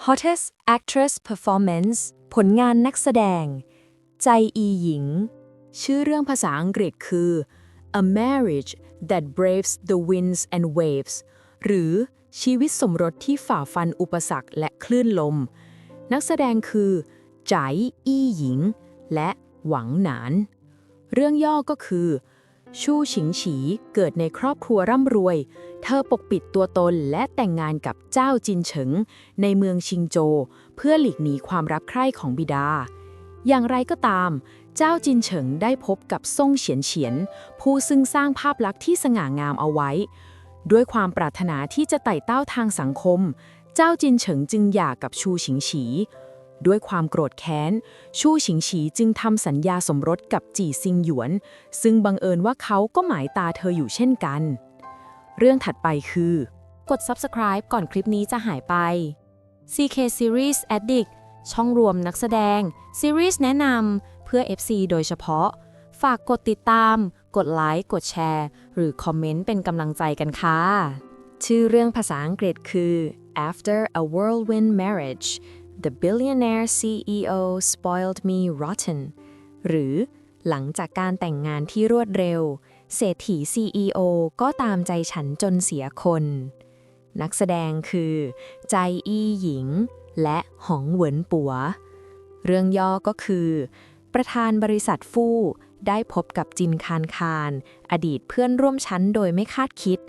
Hottest Actress Performance ผลงานนักแสดง ใจอีหญิง ชื่อเรื่องภาษาอังกฤษคือ A Marriage That Braves the Winds and Waves หรือชีวิตสมรสที่ฝ่าฟันอุปสรรคและคลื่นลม นักแสดงคือใจอีหญิง และหวังหนาน เรื่องย่อก็คือชู่ฉิงฉีเกิดในครอบครัวร่ำรวย เธอปกปิดตัวตนและแต่งงานกับเจ้าจินเฉิงในเมืองชิงโจวเพื่อหลีกหนีความรักใคร่ของบิดา อย่างไรก็ตาม เจ้าจินเฉิงได้พบกับซ่งเฉียนเฉียนผู้ซึ่งสร้างภาพลักษณ์ที่สง่างามเอาไว้ ด้วยความปรารถนาที่จะไต่เต้าทางสังคม เจ้าจินเฉิงจึงหย่ากับชูฉิงฉีด้วยความโกรธแค้น ชู่ฉิงฉีจึงทำสัญญาสมรสกับจีซิงหยวน ซึ่งบังเอิญว่าเขาก็หมายตาเธออยู่เช่นกัน เรื่องถัดไปคือ กด subscribe ก่อนคลิปนี้จะหายไป CK Series Addict ช่องรวมนักแสดง ซีรีส์แนะนำเพื่อ FC โดยเฉพาะ ฝากกดติดตาม กดไลค์ กดแชร์ หรือคอมเมนต์เป็นกำลังใจกันค่ะ ชื่อเรื่องภาษาอังกฤษคือ After a Whirlwind Marriage The billionaire CEO spoiled me rotten หรือหลังจากการแต่งงานที่รวดเร็ว เศรษฐี CEO ก็ตามใจฉันจนเสียคน นักแสดงคือ ใจอี้หญิง และหงเหวินปัว เรื่องย่อก็คือ ประธานบริษัทฟู่ได้พบกับจินคานคานอดีตเพื่อนร่วมชั้นโดยไม่คาดคิด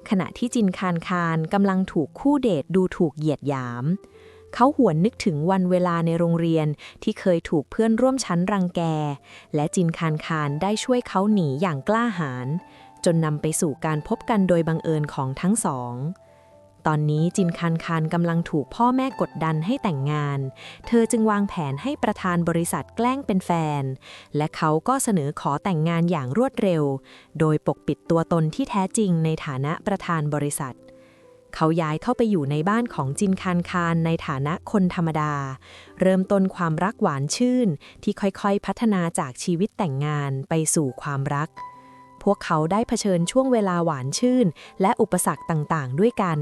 ขณะที่จินคานคานกำลังถูกคู่เดทดูถูกเหยียดหยามเขาหวนนึกถึงวันเวลาในโรงเรียนที่เคยถูกเพื่อนร่วมชั้นรังแก และจินคานคานได้ช่วยเขาหนีอย่างกล้าหาญจนนำไปสู่การพบกันโดยบังเอิญของทั้งสอง ตอนนี้จินคานคานกำลังถูกพ่อแม่กดดันให้แต่งงาน เธอจึงวางแผนให้ประธานบริษัทแกล้งเป็นแฟน และเขาก็เสนอขอแต่งงานอย่างรวดเร็ว โดยปกปิดตัวตนที่แท้จริงในฐานะประธานบริษัทเขาย้ายเข้าไปอยู่ในบ้านของจินคานคานในฐานะคนธรรมดา เริ่มต้นความรักหวานชื่นที่ค่อยๆพัฒนาจากชีวิตแต่งงานไปสู่ความรัก พวกเขาได้เผชิญช่วงเวลาหวานชื่นและอุปสรรคต่างๆด้วยกัน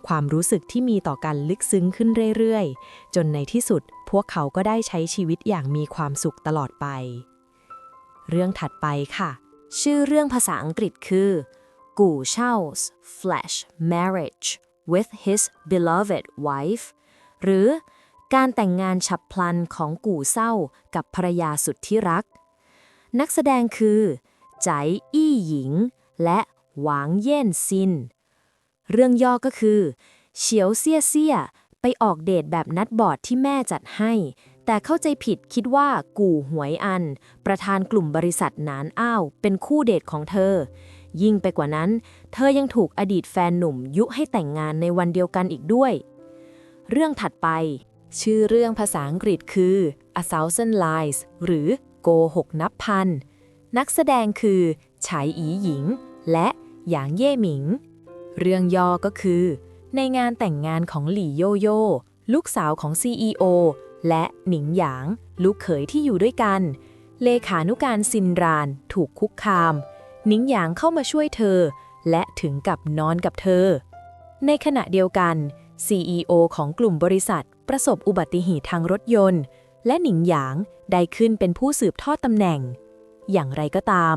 ความรู้สึกที่มีต่อกันลึกซึ้งขึ้นเรื่อยๆ จนในที่สุดพวกเขาก็ได้ใช้ชีวิตอย่างมีความสุขตลอดไป เรื่องถัดไปค่ะ ชื่อเรื่องภาษาอังกฤษคือกู่เช่า Flash Marriage with his beloved wife หรือการแต่งงานฉับพลันของกู่เซ่ากับภรรยาสุดที่รัก นักแสดงคือใจอี้หญิง และหวางเย่นซิน เรื่องย่อก็คือเฉียวเซี่ยเซี่ยไปออกเดทแบบนัดบอร์ดที่แม่จัดให้ แต่เข้าใจผิดคิดว่ากู่หวยอันประธานกลุ่มบริษัทหนานอ้าวเป็นคู่เดทของเธอยิ่งไปกว่านั้นเธอยังถูกอดีตแฟนหนุ่มยุให้แต่งงานในวันเดียวกันอีกด้วย เรื่องถัดไปชื่อเรื่องภาษาอังกฤษคือ A Thousand Lies หรือโกหกนับพัน นักแสดงคือไฉอีหญิง และหยางเย่หมิง เรื่องย่อก็คือในงานแต่งงานของหลี่โยโย่ลูกสาวของ CEO และหนิงหยางลูกเขยที่อยู่ด้วยกันเลขานุการซินรานถูกคุกคามหนิงหยางเข้ามาช่วยเธอและถึงกับนอนกับเธอในขณะเดียวกัน CEO ของกลุ่มบริษัทประสบอุบัติเหตุทางรถยนต์และหนิงหยางได้ขึ้นเป็นผู้สืบทอดตำแหน่งอย่างไรก็ตาม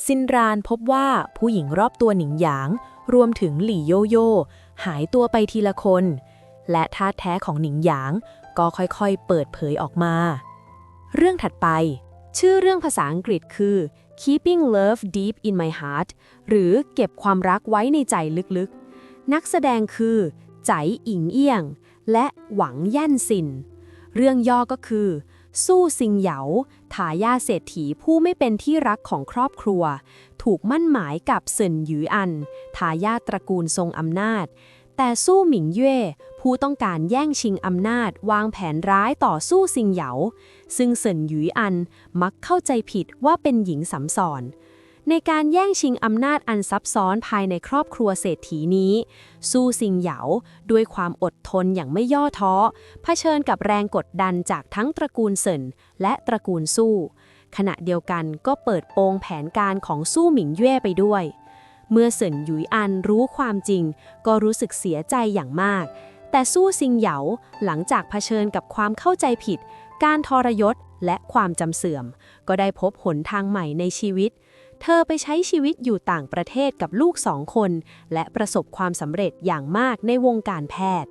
ซินรานพบว่าผู้หญิงรอบตัวหนิงหยางรวมถึงหลี่โยโย่หายตัวไปทีละคนและท่าแท้ของหนิงหยางก็ค่อยๆเปิดเผยออกมาเรื่องถัดไปชื่อเรื่องภาษาอังกฤษคือ Keeping Love Deep in My Heart หรือเก็บความรักไว้ในใจลึกๆนักแสดงคือใจอิงเอี้ยงและหวังแย่นซินเรื่องย่อก็คือสู้ซิงเหยาทายาทเศรษฐีผู้ไม่เป็นที่รักของครอบครัวถูกมั่นหมายกับเซินหยืออันทายาทตระกูลทรงอำนาจแต่สู้หมิงเย่ผู้ต้องการแย่งชิงอำนาจวางแผนร้ายต่อสู้ซิงเหยาซึ่งเซินหยืออันมักเข้าใจผิดว่าเป็นหญิงสำสอนในการแย่งชิงอำนาจอันซับซ้อนภายในครอบครัวเศรษฐีนี้สู้ซิงเหยาด้วยความอดทนอย่างไม่ย่อท้อเผชิญกับแรงกดดันจากทั้งตระกูลเซินและตระกูลสู้ขณะเดียวกันก็เปิดโปงแผนการของสู้หมิงเย่ไปด้วยเมื่อเซินหยุยอันรู้ความจริงก็รู้สึกเสียใจอย่างมาก แต่สู้ซิงเหยาหลังจากเผชิญกับความเข้าใจผิดการทรยศและความจำเสื่อมก็ได้พบหนทางใหม่ในชีวิตเธอไปใช้ชีวิตอยู่ต่างประเทศกับลูก2 คนและประสบความสำเร็จอย่างมากในวงการแพทย์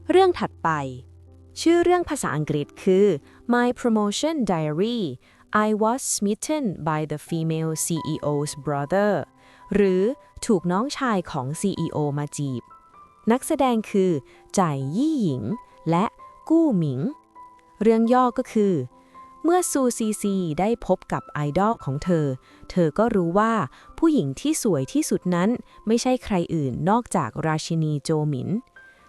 เรื่องถัดไปชื่อเรื่องภาษาอังกฤษคือ My Promotion Diary I was smitten by the female CEO's brother หรือถูกน้องชายของ CEO มาจีบนักแสดงคือจ่ายยี่หญิงและกู้หมิงเรื่องย่อก็คือเมื่อซูซีซีได้พบกับไอดอลของเธอก็รู้ว่าผู้หญิงที่สวยที่สุดนั้นไม่ใช่ใครอื่นนอกจากราชินีโจหมิน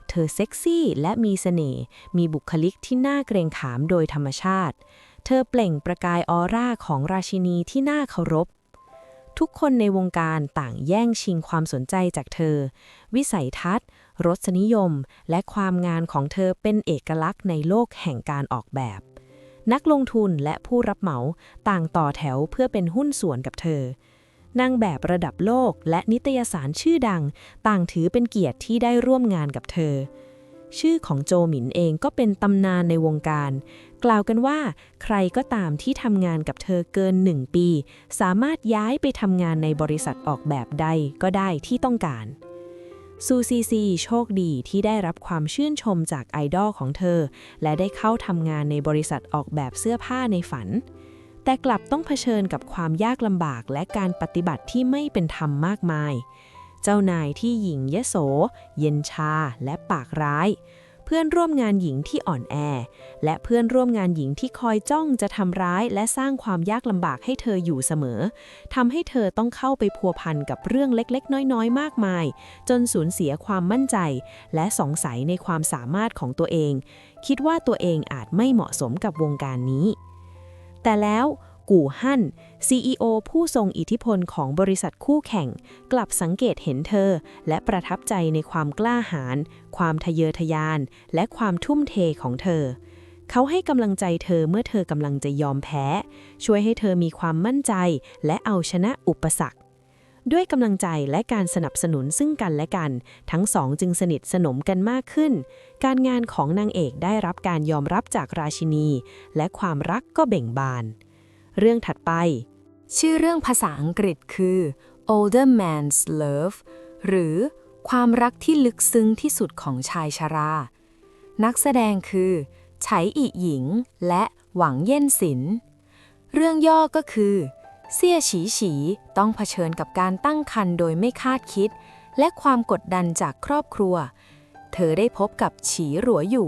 เธอเซ็กซี่และมีเสน่ห์มีบุคลิกที่น่าเกรงขามโดยธรรมชาติเธอเปล่งประกายออร่าของราชินีที่น่าเคารพทุกคนในวงการต่างแย่งชิงความสนใจจากเธอวิสัยทัศน์รสนิยมและความงามของเธอเป็นเอกลักษณ์ในโลกแห่งการออกแบบนักลงทุนและผู้รับเหมาต่างต่อแถวเพื่อเป็นหุ้นส่วนกับเธอนางแบบระดับโลกและนิตยสารชื่อดังต่างถือเป็นเกียรติที่ได้ร่วมงานกับเธอชื่อของโจหมินเองก็เป็นตำนานในวงการกล่าวกันว่าใครก็ตามที่ทำงานกับเธอเกิน1 ปีสามารถย้ายไปทำงานในบริษัทออกแบบใดก็ได้ที่ต้องการซูซีซีโชคดีที่ได้รับความชื่นชมจากไอดอลของเธอและได้เข้าทำงานในบริษัทออกแบบเสื้อผ้าในฝันแต่กลับต้องเผชิญกับความยากลำบากและการปฏิบัติที่ไม่เป็นธรรมมากมายเจ้านายที่หยิ่งยโสเย็นชาและปากร้ายเพื่อนร่วมงานหญิงที่อ่อนแอและเพื่อนร่วมงานหญิงที่คอยจ้องจะทำร้ายและสร้างความยากลำบากให้เธออยู่เสมอทำให้เธอต้องเข้าไปพัวพันกับเรื่องเล็กๆน้อยๆมากมายจนสูญเสียความมั่นใจและสงสัยในความสามารถของตัวเองคิดว่าตัวเองอาจไม่เหมาะสมกับวงการนี้แต่แล้วกู่ฮั่น CEO ผู้ทรงอิทธิพลของบริษัทคู่แข่งกลับสังเกตเห็นเธอและประทับใจในความกล้าหาญความทะเยอทะยานและความทุ่มเทของเธอเขาให้กำลังใจเธอเมื่อเธอกำลังจะยอมแพ้ช่วยให้เธอมีความมั่นใจและเอาชนะอุปสรรคด้วยกำลังใจและการสนับสนุนซึ่งกันและกันทั้งสองจึงสนิทสนมกันมากขึ้นการงานของนางเอกได้รับการยอมรับจากราชินีและความรักก็เบ่งบานเรื่องถัดไปชื่อเรื่องภาษาอังกฤษคือ Older Man's Love หรือความรักที่ลึกซึ้งที่สุดของชายชรานักแสดงคือไฉอิหญิงและหวังเย่นสินเรื่องย่อก็คือเซี่ยฉีฉีต้องเผชิญกับการตั้งครรภ์โดยไม่คาดคิดและความกดดันจากครอบครัวเธอได้พบกับฉีหลัวหยู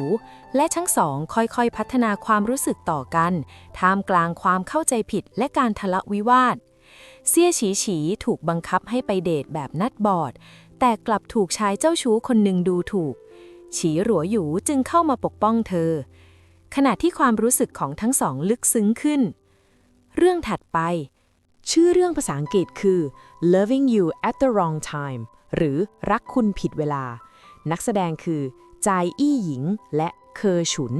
และทั้งสองค่อยๆพัฒนาความรู้สึกต่อกันท่ามกลางความเข้าใจผิดและการทะเลาะวิวาทเซี่ยฉีฉีถูกบังคับให้ไปเดทแบบนัดบอดแต่กลับถูกชายเจ้าชู้คนหนึ่งดูถูกฉีหลัวหยูจึงเข้ามาปกป้องเธอขณะที่ความรู้สึกของทั้งสองลึกซึ้งขึ้นเรื่องถัดไปชื่อเรื่องภาษาอังกฤษคือ Loving You at the Wrong Time หรือรักคุณผิดเวลานักแสดงคือจายอี้หญิงและเคอฉุน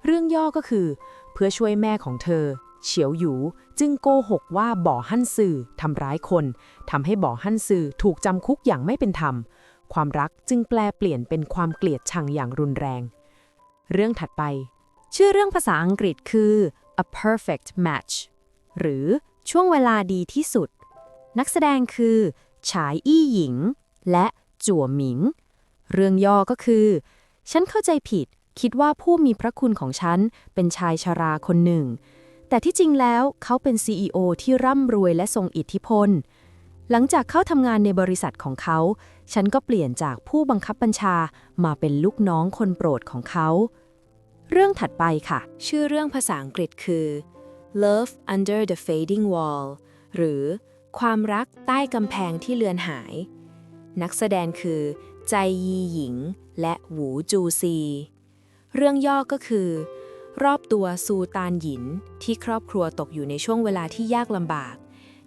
เรื่องย่อก็คือเพื่อช่วยแม่ของเธอเฉียวหยูจึงโกหกว่าบ่อฮั่นซือทำร้ายคนทำให้บ่อฮั่นซือถูกจำคุกอย่างไม่เป็นธรรมความรักจึงแปลเปลี่ยนเป็นความเกลียดชังอย่างรุนแรงเรื่องถัดไปชื่อเรื่องภาษาอังกฤษคือ A Perfect Match หรือช่วงเวลาดีที่สุดนักแสดงคือฉายอี้หญิงและจั่วหมิงเรื่องย่อก็คือฉันเข้าใจผิดคิดว่าผู้มีพระคุณของฉันเป็นชายชราคนหนึ่งแต่ที่จริงแล้วเขาเป็น CEO ที่ร่ำรวยและทรงอิทธิพลหลังจากเข้าทำงานในบริษัทของเขาฉันก็เปลี่ยนจากผู้บังคับบัญชามาเป็นลูกน้องคนโปรดของเขาเรื่องถัดไปค่ะชื่อเรื่องภาษาอังกฤษคือ Love Under the Fading Wall หรือความรักใต้กำแพงที่เลือนหายนักแสดงคือใจยีหญิงและหวูจูซีเรื่องย่อก็คือรอบตัวซูตานหยินที่ครอบครัวตกอยู่ในช่วงเวลาที่ยากลำบาก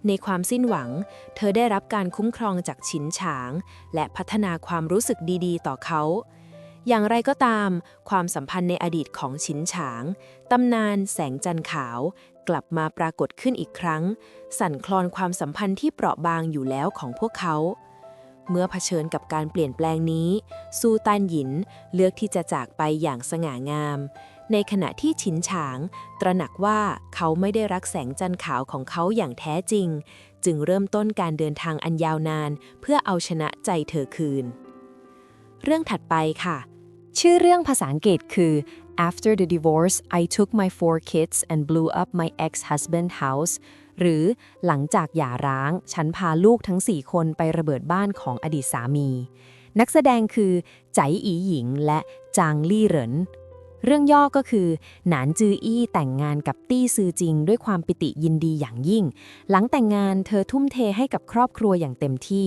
ในความสิ้นหวังเธอได้รับการคุ้มครองจากฉินฉางและพัฒนาความรู้สึกดีๆต่อเขาอย่างไรก็ตามความสัมพันธ์ในอดีตของฉินฉางตำนานแสงจันทร์ขาวกลับมาปรากฏขึ้นอีกครั้งสั่นคลอนความสัมพันธ์ที่เปราะบางอยู่แล้วของพวกเขา เมื่อเผชิญกับการเปลี่ยนแปลงนี้ซูตานหยินเลือกที่จะจากไปอย่างสง่างามในขณะที่ฉินฉางตระหนักว่าเขาไม่ได้รักแสงจันทร์ขาวของเขาอย่างแท้จริงจึงเริ่มต้นการเดินทางอันยาวนานเพื่อเอาชนะใจเธอคืนเรื่องถัดไปค่ะชื่อเรื่องภาษาอังกฤษคือ After the divorce I took my 4 kids and blew up my ex-husband's house หรือหลังจากหย่าร้างฉันพาลูกทั้ง4คนไประเบิดบ้านของอดีตสามีนักแสดงคือใจอีหญิงและจางลี่เหรินเรื่องย่อก็คือหนานจืออี้แต่งงานกับตี้ซือจิงด้วยความปิติยินดีอย่างยิ่งหลังแต่งงานเธอทุ่มเทให้กับครอบครัวอย่างเต็มที่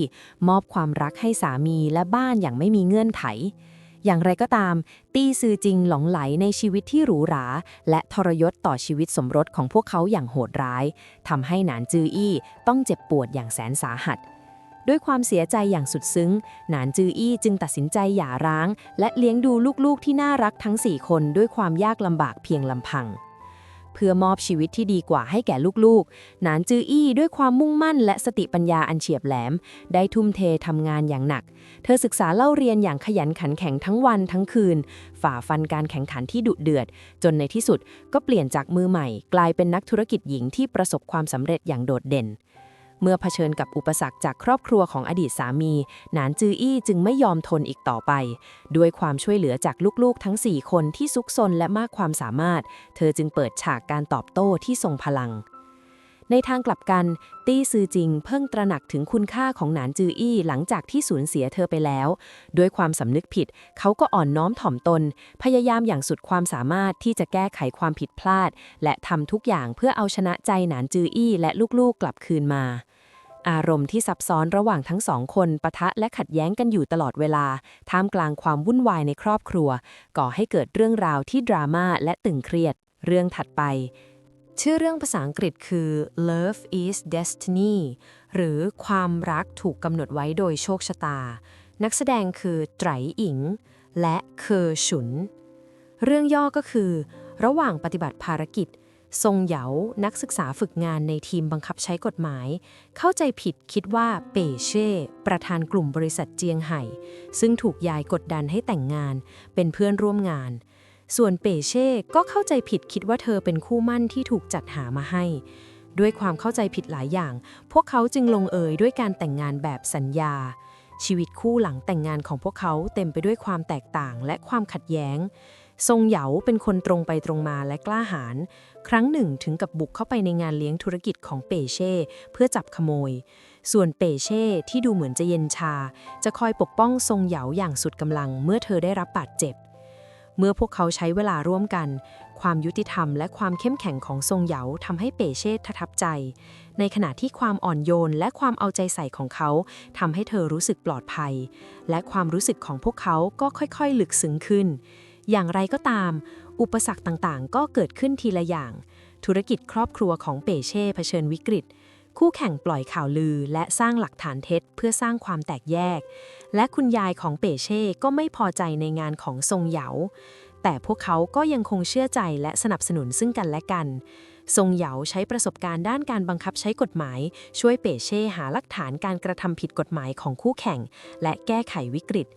มอบความรักให้สามีและบ้านอย่างไม่มีเงื่อนไขอย่างไรก็ตามตี้ซือจิงหลงไหลในชีวิตที่หรูหราและทรยศต่อชีวิตสมรสของพวกเขาอย่างโหดร้ายทำให้หนานจืออี้ต้องเจ็บปวดอย่างแสนสาหัสด้วยความเสียใจอย่างสุดซึ้งหนานจืออี้จึงตัดสินใจหย่าร้างและเลี้ยงดูลูกๆที่น่ารักทั้ง4คนด้วยความยากลำบากเพียงลำพังเพื่อมอบชีวิตที่ดีกว่าให้แก่ลูกๆหนานจืออี้ด้วยความมุ่งมั่นและสติปัญญาอันเฉียบแหลมได้ทุ่มเททำงานอย่างหนักเธอศึกษาเล่าเรียนอย่างขยันขันแข็งทั้งวันทั้งคืนฝ่าฟันการแข่งขันที่ดุเดือดจนในที่สุดก็เปลี่ยนจากมือใหม่กลายเป็นนักธุรกิจหญิงที่ประสบความสำเร็จอย่างโดดเด่นเมื่อเผชิญกับอุปสรรคจากครอบครัวของอดีตสามีหนานจืออี้จึงไม่ยอมทนอีกต่อไปด้วยความช่วยเหลือจากลูกๆทั้ง4คนที่ซุกซนและมากความสามารถเธอจึงเปิดฉากการตอบโต้ที่ทรงพลังในทางกลับกันตี้ซือจิงเพิ่งตระหนักถึงคุณค่าของหนานจืออี้หลังจากที่สูญเสียเธอไปแล้วด้วยความสำนึกผิดเขาก็อ่อนน้อมถ่อมตนพยายามอย่างสุดความสามารถที่จะแก้ไขความผิดพลาดและทำทุกอย่างเพื่อเอาชนะใจหนานจืออี้และลูกๆกลับคืนมาอารมณ์ที่ซับซ้อนระหว่างทั้ง2คนปะทะและขัดแย้งกันอยู่ตลอดเวลาท่ามกลางความวุ่นวายในครอบครัวก่อให้เกิดเรื่องราวที่ดราม่าและตึงเครียดเรื่องถัดไปชื่อเรื่องภาษาอังกฤษคือ Love is Destiny หรือความรักถูกกำหนดไว้โดยโชคชะตานักแสดงคือไตรอิงและเคอฉุนเรื่องย่อก็คือระหว่างปฏิบัติภารกิจซงเหยานักศึกษาฝึกงานในทีมบังคับใช้กฎหมายเข้าใจผิดคิดว่าเป่เช่ประธานกลุ่มบริษัทเจียงไห่ซึ่งถูกยายกดดันให้แต่งงานเป็นเพื่อนร่วมงานส่วนเป่เช่ก็เข้าใจผิดคิดว่าเธอเป็นคู่มั่นที่ถูกจัดหามาให้ด้วยความเข้าใจผิดหลายอย่างพวกเขาจึงลงเอยด้วยการแต่งงานแบบสัญญาชีวิตคู่หลังแต่งงานของพวกเขาเต็มไปด้วยความแตกต่างและความขัดแย้งซงเหยาเป็นคนตรงไปตรงมาและกล้าหาญครั้งหนึ่งถึงกับบุกเข้าไปในงานเลี้ยงธุรกิจของเป่เช่เพื่อจับขโมยส่วนเป่เช่ที่ดูเหมือนจะเย็นชาจะคอยปกป้องซงเหยาอย่างสุดกำลังเมื่อเธอได้รับบาดเจ็บเมื่อพวกเขาใช้เวลาร่วมกันความยุติธรรมและความเข้มแข็งของซงเหยาทำให้เป่เช่ประทับใจในขณะที่ความอ่อนโยนและความเอาใจใส่ของเขาทำให้เธอรู้สึกปลอดภัยและความรู้สึกของพวกเขาก็ค่อยๆลึกซึ้งขึ้นอย่างไรก็ตามอุปสรรคต่างๆก็เกิดขึ้นทีละอย่างธุรกิจครอบครัวของเป่เช่เผชิญวิกฤตคู่แข่งปล่อยข่าวลือและสร้างหลักฐานเท็จเพื่อสร้างความแตกแยกและคุณยายของเป่เช่ก็ไม่พอใจในงานของซงเหยาแต่พวกเขาก็ยังคงเชื่อใจและสนับสนุนซึ่งกันและกันซงเหยาใช้ประสบการณ์ด้านการบังคับใช้กฎหมายช่วยเป่เช่หาหลักฐานการกระทำผิดกฎหมายของคู่แข่งและแก้ไขวิกฤต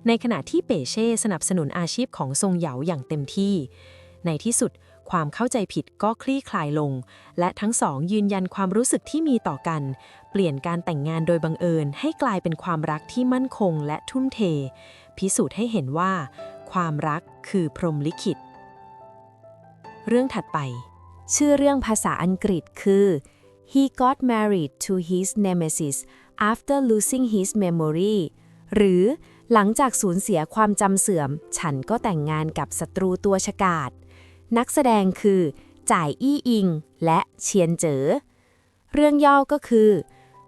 ในขณะที่เป่เช่สนับสนุนอาชีพของซงเหยาอย่างเต็มที่ในที่สุดความเข้าใจผิดก็คลี่คลายลงและทั้งสองยืนยันความรู้สึกที่มีต่อกันเปลี่ยนการแต่งงานโดยบังเอิญให้กลายเป็นความรักที่มั่นคงและทุ่มเทพิสูจน์ให้เห็นว่าความรักคือพรหมลิขิตเรื่องถัดไปชื่อเรื่องภาษาอังกฤษคือ He got married to his nemesis after losing his memory หรือหลังจากสูญเสียความจำเสื่อมฉันก็แต่งงานกับศัตรูตัวฉกาจนักแสดงคือจ่ายอี้อิงและเชียนเจ๋อเรื่องย่อก็คือ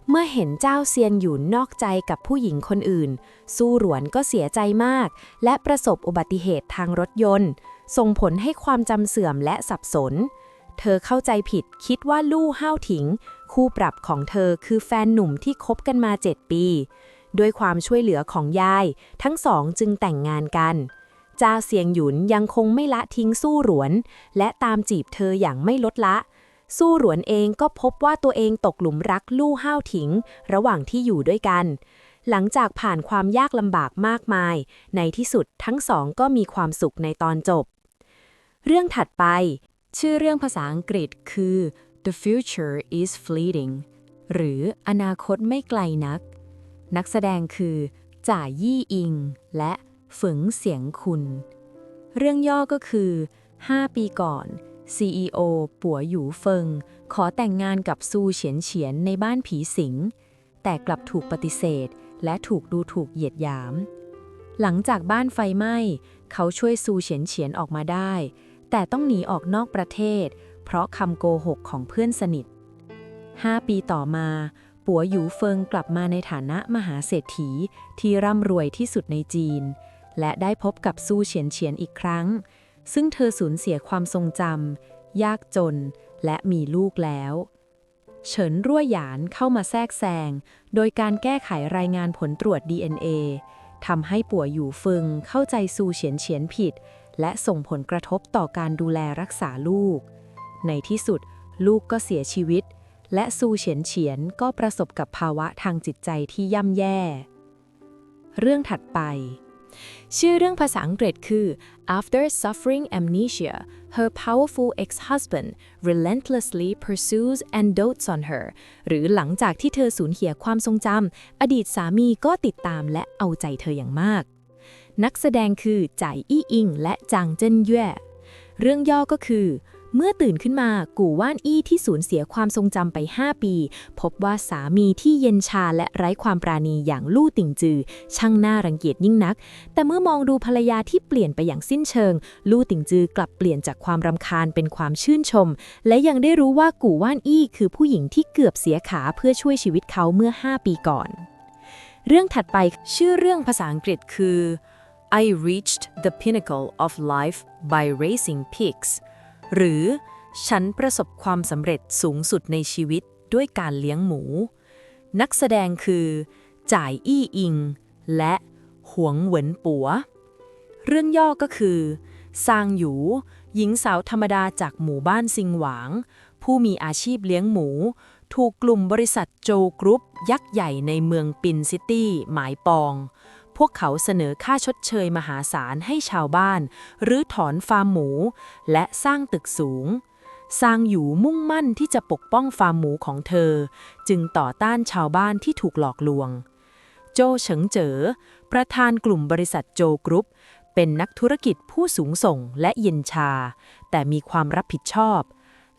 เมื่อเห็นเจ้าเซียนหยุนนอกใจกับผู้หญิงคนอื่นสู้หรวนก็เสียใจมากและประสบอุบัติเหตุทางรถยนต์ส่งผลให้ความจำเสื่อมและสับสนเธอเข้าใจผิดคิดว่าลู่ห้าวถิงคู่ปรับของเธอคือแฟนหนุ่มที่คบกันมา7 ปีด้วยความช่วยเหลือของยายทั้งสองจึงแต่งงานกันเจ้าเซียงหยุนยังคงไม่ละทิ้งสู้หรวนและตามจีบเธออย่างไม่ลดละสู้หรวนเองก็พบว่าตัวเองตกหลุมรักลู่ห้าวถิงระหว่างที่อยู่ด้วยกัน หลังจากผ่านความยากลำบากมากมาย ในที่สุดทั้งสองก็มีความสุขในตอนจบ เรื่องถัดไป ชื่อเรื่องภาษาอังกฤษคือ The Future is Fleeting หรืออนาคตไม่ไกลนัก นักแสดงคือจ่ายี่อิง และฝึงเสียงคุณ เรื่องย่อก็คือ 5 ปีก่อน CEO ปัวหยูเฟิง ขอแต่งงานกับซูเฉียนเฉียนในบ้านผีสิง แต่กลับถูกปฏิเสธ และถูกดูถูกเหยียดหยาม หลังจากบ้านไฟไหม้ เขาช่วยซูเฉียนเฉียนออกมาได้ แต่ต้องหนีออกนอกประเทศ เพราะคำโกหกของเพื่อนสนิท 5 ปีต่อมา ปัวหยูเฟิงกลับมาในฐานะมหาเศรษฐีที่ร่ำรวยที่สุดในจีน และได้พบกับซูเฉียนเฉียนอีกครั้ง ซึ่งเธอสูญเสียความทรงจำ ยากจน และมีลูกแล้ว เฉินรั่วหยานเข้ามาแทรกแซง โดยการแก้ไขรายงานผลตรวจ DNA ทำให้ปัวหยูเฟิงเข้าใจซูเฉียนเฉียนผิด และส่งผลกระทบต่อการดูแลรักษาลูก ในที่สุดลูกก็เสียชีวิต และซูเฉียนเฉียนก็ประสบกับภาวะทางจิตใจที่ย่ำแย่ เรื่องถัดไป ชื่อเรื่องภาษาอังกฤษคือ After suffering amnesia, her powerful ex-husband relentlessly pursues and dotes on her หรือหลังจากที่เธอสูญเสียความทรงจำ อดีตสามีก็ติดตามและเอาใจเธออย่างมาก นักแสดงคือจ่ายอี้อิงและจางเจิ้นเย่เรื่องย่อก็คือ เมื่อตื่นขึ้นมากู่ว่านอี้ที่สูญเสียความทรงจำไป 5 ปี พบว่าสามีที่เย็นชาและไร้ความปราณีอย่างลู่ติ่งจือช่างน่ารังเกียจยิ่งนัก แต่เมื่อมองดูภรรยาที่เปลี่ยนไปอย่างสิ้นเชิง ลู่ติ่งจือกลับเปลี่ยนจากความรำคาญเป็นความชื่นชม และยังได้รู้ว่ากู่ว่านอี้คือผู้หญิงที่เกือบเสียขาเพื่อช่วยชีวิตเขาเมื่อ 5 ปีก่อน เรื่องถัดไปชื่อเรื่องภาษาอังกฤษคือ I reached the pinnacle of life by raising pigs หรือฉันประสบความสำเร็จสูงสุดในชีวิตด้วยการเลี้ยงหมู นักแสดงคือจ่ายอี้อิง และหวงเหวินปัว เรื่องย่อก็คือซางหยูหญิงสาวธรรมดาจากหมู่บ้านซิงหวาง ผู้มีอาชีพเลี้ยงหมู ถูกกลุ่มบริษัทโจกรุ๊ปยักษ์ใหญ่ในเมืองปินซิตี้หมายปองพวกเขาเสนอค่าชดเชยมหาศาลให้ชาวบ้านหรือถอนฟาร์มหมูและสร้างตึกสูงซางหยูมุ่งมั่นที่จะปกป้องฟาร์มหมูของเธอจึงต่อต้านชาวบ้านที่ถูกหลอกลวงโจเฉิงเจ๋อประธานกลุ่มบริษัทโจกรุ๊ปเป็นนักธุรกิจผู้สูงส่งและเย็นชาแต่มีความรับผิดชอบ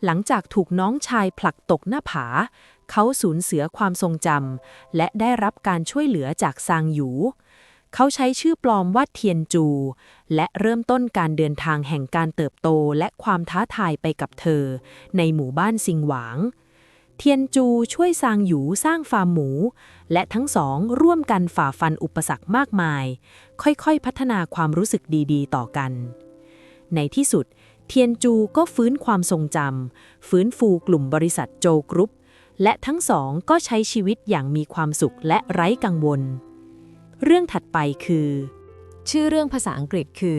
หลังจากถูกน้องชายผลักตกหน้าผาเขาสูญเสียความทรงจำและได้รับการช่วยเหลือจากซางหยูเขาใช้ชื่อปลอมว่าเทียนจูและเริ่มต้นการเดินทางแห่งการเติบโตและความท้าทายไปกับเธอในหมู่บ้านซิงหวางเทียนจูช่วยซางหยูสร้างฟาร์มหมูและทั้งสองร่วมกันฝ่าฟันอุปสรรคมากมายค่อยๆพัฒนาความรู้สึกดีๆต่อกันในที่สุดเทียนจูก็ฟื้นความทรงจำฟื้นฟูกลุ่มบริษัทโจกรุ๊ปและทั้งสองก็ใช้ชีวิตอย่างมีความสุขและไร้กังวลเรื่องถัดไปคือชื่อเรื่องภาษาอังกฤษคือ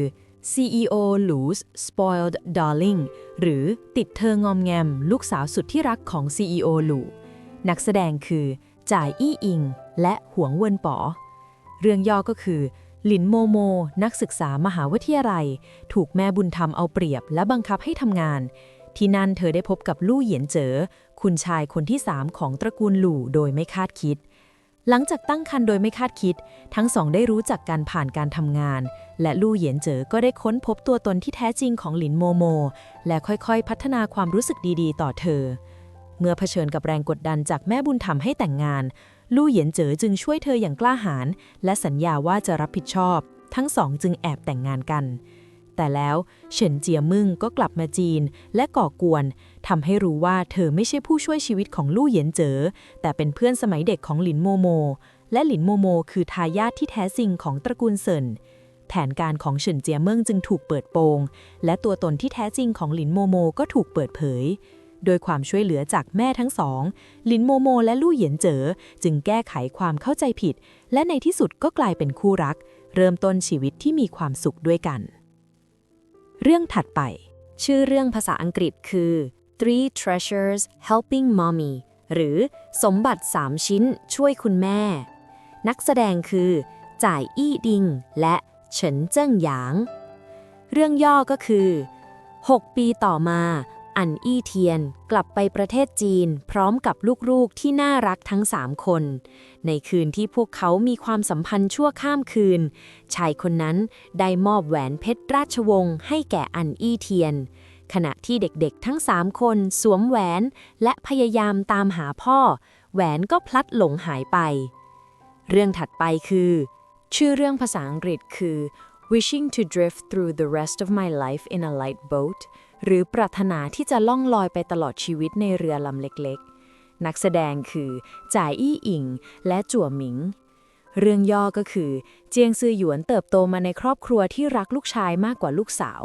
CEO Lu's Spoiled Darling หรือติดเธองอมแงมลูกสาวสุดที่รักของ CEO Lu นักแสดงคือจ่ายอี้อิงและหวงเวินป๋อเรื่องย่อก็คือหลินโมโมนักศึกษามหาวิทยาลัยถูกแม่บุญธรรมเอาเปรียบและบังคับให้ทำงานที่นั่นเธอได้พบกับลู่เหยียนเจ๋อคุณชายคนที่3ของตระกูลหลู่โดยไม่คาดคิดหลังจากตั้งครรภ์โดยไม่คาดคิดทั้งสองได้รู้จักกันผ่านการทำงานและลู่เหยียนเจ๋อก็ได้ค้นพบตัวตนที่แท้จริงของหลินโมโมและค่อยๆพัฒนาความรู้สึกดีๆต่อเธอเมื่อเผชิญกับแรงกดดันจากแม่บุญธรรมให้แต่งงานลู่เหยียนเจ๋อจึงช่วยเธออย่างกล้าหาญและสัญญาว่าจะรับผิดชอบทั้งสองจึงแอบแต่งงานกันแต่แล้วเฉินเจียมึ่งก็กลับมาจีนและก่อกวนทำให้รู้ว่าเธอไม่ใช่ผู้ช่วยชีวิตของลู่เหยียนเจ๋อแต่เป็นเพื่อนสมัยเด็กของหลินโมโมและหลินโมโมคือทายาทที่แท้จริงของตระกูลเซินแผนการของเฉินเจียเมิ่งจึงถูกเปิดโปงและตัวตนที่แท้จริงของหลินโมโมก็ถูกเปิดเผยโดยความช่วยเหลือจากแม่ทั้งสองหลินโมโมและลู่เหยียนเจ๋อจึงแก้ไขความเข้าใจผิดและในที่สุดก็กลายเป็นคู่รักเริ่มต้นชีวิตที่มีความสุขด้วยกันเรื่องถัดไปชื่อเรื่องภาษาอังกฤษคือ Three Treasures Helping Mommy หรือสมบัติ3ชิ้นช่วยคุณแม่ นักแสดงคือจ่ายอี้ดิงและเฉินเจิ้งหยางเรื่องย่อก็คือ 6 ปีต่อมาอันอี้เทียนกลับไปประเทศจีนพร้อมกับลูกๆที่น่ารักทั้ง3 คนในคืนที่พวกเขามีความสัมพันธ์ชั่วข้ามคืนชายคนนั้นได้มอบแหวนเพชรราชวงศ์ให้แก่อันอี้เทียนขณะที่เด็กๆทั้ง3 คนสวมแหวนและพยายามตามหาพ่อแหวนก็พลัดหลงหายไปเรื่องถัดไปคือชื่อเรื่องภาษาอังกฤษคือ Wishing to drift through the rest of my life in a light boat หรือปรารถนาที่จะล่องลอยไปตลอดชีวิตในเรือลำเล็กๆนักแสดงคือจ่ายอี้อิงและจั่วหมิงเรื่องย่อก็คือเจียงซือหยวนเติบโตมาในครอบครัวที่รักลูกชายมากกว่าลูกสาว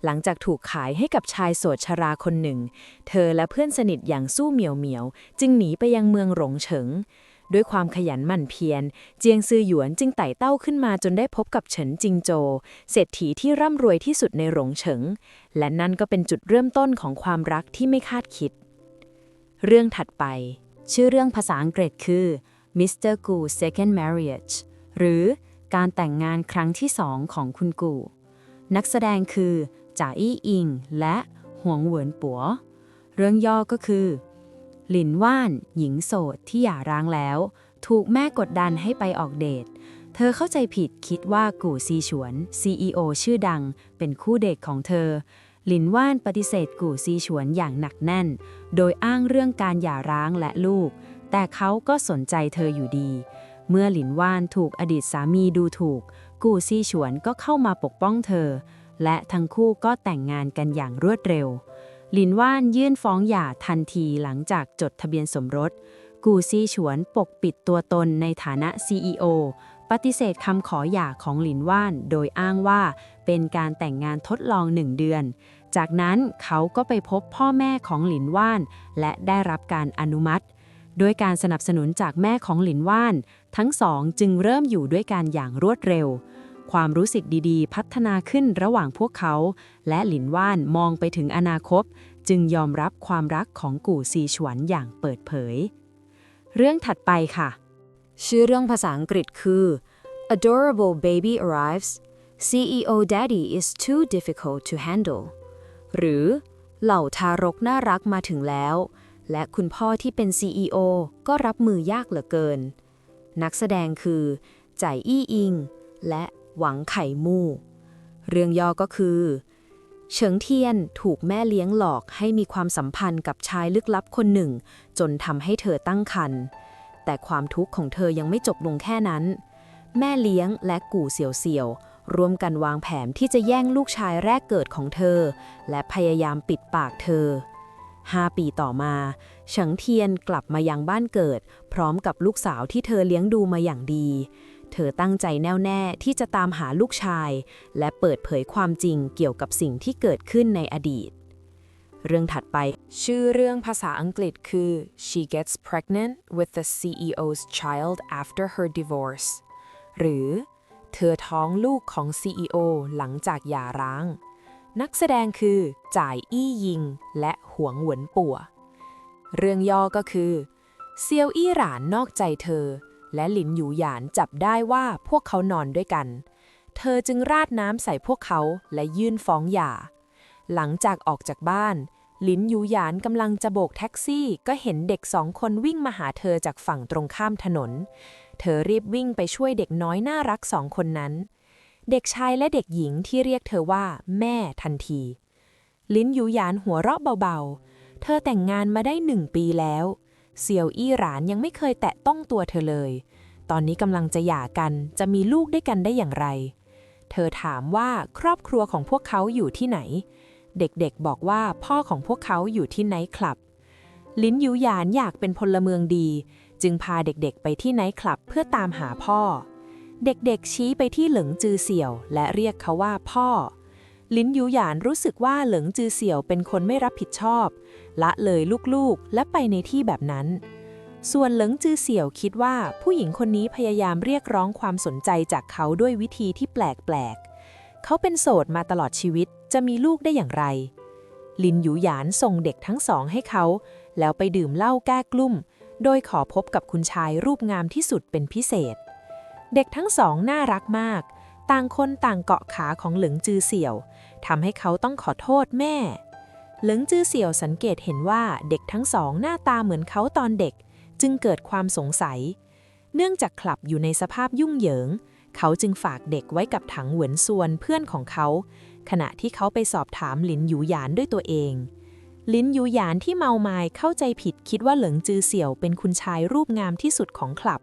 หลังจากถูกขายให้กับชายโสดชราคนหนึ่งเธอและเพื่อนสนิทอย่างสู้เหมียวเหมียวจึงหนีไปยังเมืองหลงเฉิงด้วยความขยันหมั่นเพียรเจียงซือหยวนจึงไต่เต้าขึ้นมาจนได้พบกับเฉินจิงโจเศรษฐีที่ร่ำรวยที่สุดในหลงเฉิงและนั่นก็เป็นจุดเริ่มต้นของความรักที่ไม่คาดคิดเรื่องถัดไปชื่อเรื่องภาษาอังกฤษคือ Mr. Gu's Second Marriage หรือการแต่งงานครั้งที่2ของคุณกู่นักแสดงคือจ่าอี้อิงและหวงเหวินปัวเรื่องย่อก็คือหลินว่านหญิงโสดที่หย่าร้างแล้วถูกแม่กดดันให้ไปออกเดทเธอเข้าใจผิดคิดว่ากู่ซีฉวน CEO ชื่อดังเป็นคู่เดทของเธอหลินว่านปฏิเสธกู่ซีฉวนอย่างหนักแน่นโดยอ้างเรื่องการหย่าร้างและลูกแต่เขาก็สนใจเธออยู่ดีเมื่อหลินว่านถูกอดีตสามีดูถูกกู่ซีฉวนก็เข้ามาปกป้องเธอและทั้งคู่ก็แต่งงานกันอย่างรวดเร็วหลินว่านยื่นฟ้องหย่าทันทีหลังจากจดทะเบียนสมรสกู่ซีฉวนปกปิดตัวตนในฐานะ CEO ปฏิเสธคำขอหย่าของหลินว่านโดยอ้างว่าเป็นการแต่งงานทดลอง1 เดือนจากนั้นเขาก็ไปพบพ่อแม่ของหลินว่านและได้รับการอนุมัติด้วยการสนับสนุนจากแม่ของหลินว่านทั้งสองจึงเริ่มอยู่ด้วยกันอย่างรวดเร็วความรู้สึกดีๆพัฒนาขึ้นระหว่างพวกเขาและหลินว่านมองไปถึงอนาคตจึงยอมรับความรักของกู่ซีฉวนอย่างเปิดเผยเรื่องถัดไปค่ะชื่อเรื่องภาษาอังกฤษคือ Adorable Baby Arrives CEO Daddy is too difficult to handle หรือเหล่าทารกน่ารักมาถึงแล้วและคุณพ่อที่เป็น CEO ก็รับมือยากเหลือเกินนักแสดงคือจ่ายอี้อิงและหวังไข่มู่เรื่องย่อก็คือเฉิงเทียนถูกแม่เลี้ยงหลอกให้มีความสัมพันธ์กับชายลึกลับคนหนึ่งจนทำให้เธอตั้งครรภ์แต่ความทุกข์ของเธอยังไม่จบลงแค่นั้นแม่เลี้ยงและกู่เสี่ยวร่วมกันวางแผนที่จะแย่งลูกชายแรกเกิดของเธอและพยายามปิดปากเธอ5 ปีต่อมาเฉิงเทียนกลับมายังบ้านเกิดพร้อมกับลูกสาวที่เธอเลี้ยงดูมาอย่างดีเธอตั้งใจแน่วแน่ที่จะตามหาลูกชายและเปิดเผยความจริงเกี่ยวกับสิ่งที่เกิดขึ้นในอดีตเรื่องถัดไปชื่อเรื่องภาษาอังกฤษคือ She gets pregnant with the CEO's child after her divorce หรือเธอท้องลูกของ CEO หลังจากหย่าร้างนักแสดงคือจ่ายอี้ยิงและหวงเหวินปัวเรื่องย่อก็คือเซียวอี้หรานนอกใจเธอและหลินหยูหยานจับได้ว่าพวกเขานอนด้วยกันเธอจึงราดน้ำใส่พวกเขาและยื่นฟ้องหย่าหลังจากออกจากบ้านหลินหยูหยานกำลังจะโบกแท็กซี่ก็เห็นเด็ก2 คนวิ่งมาหาเธอจากฝั่งตรงข้ามถนนเธอรีบวิ่งไปช่วยเด็กน้อยน่ารัก2 คนนั้นเด็กชายและเด็กหญิงที่เรียกเธอว่าแม่ทันทีหลินหยูหยานหัวเราะเบาๆเธอแต่งงานมาได้1 ปีแล้วเซียวอี้หรานยังไม่เคยแตะต้องตัวเธอเลยตอนนี้กำลังจะหย่ากันจะมีลูกด้วยกันได้อย่างไรเธอถามว่าครอบครัวของพวกเขาอยู่ที่ไหนเด็กๆบอกว่าพ่อของพวกเขาอยู่ที่ไนท์คลับหลินหยูหยานอยากเป็นพลเมืองดีจึงพาเด็กๆไปที่ไนท์คลับเพื่อตามหาพ่อเด็กๆชี้ไปที่เหลิงจือเสี่ยวและเรียกเขาว่าพ่อหลินหยูหยานรู้สึกว่าเหลิงจือเสี่ยวเป็นคนไม่รับผิดชอบละเลยลูกๆและไปในที่แบบนั้นส่วนเหลิงจือเสี่ยวคิดว่าผู้หญิงคนนี้พยายามเรียกร้องความสนใจจากเขาด้วยวิธีที่แปลกๆเขาเป็นโสดมาตลอดชีวิตจะมีลูกได้อย่างไรหลินหยูหยานส่งเด็กทั้ง2ให้เขาแล้วไปดื่มเหล้าแก้กลุ้มโดยขอพบกับคุณชายรูปงามที่สุดเป็นพิเศษ เด็กทั้งสองน่ารักมากต่างคนต่างเกาะขาของเหลิงจือเสี่ยวทำให้เขาต้องขอโทษแม่เหลิงจือเสี่ยวสังเกตเห็นว่าเด็กทั้งสองหน้าตาเหมือนเขาตอนเด็กจึงเกิดความสงสัยเนื่องจากคลับอยู่ในสภาพยุ่งเหยิงเขาจึงฝากเด็กไว้กับถังเหวินซวนเพื่อนของเขาขณะที่เขาไปสอบถามหลินหยูหยานด้วยตัวเองหลินหยูหยานที่เมามายเข้าใจผิดคิดว่าเหลิงจือเสี่ยวเป็นคุณชายรูปงามที่สุดของคลับ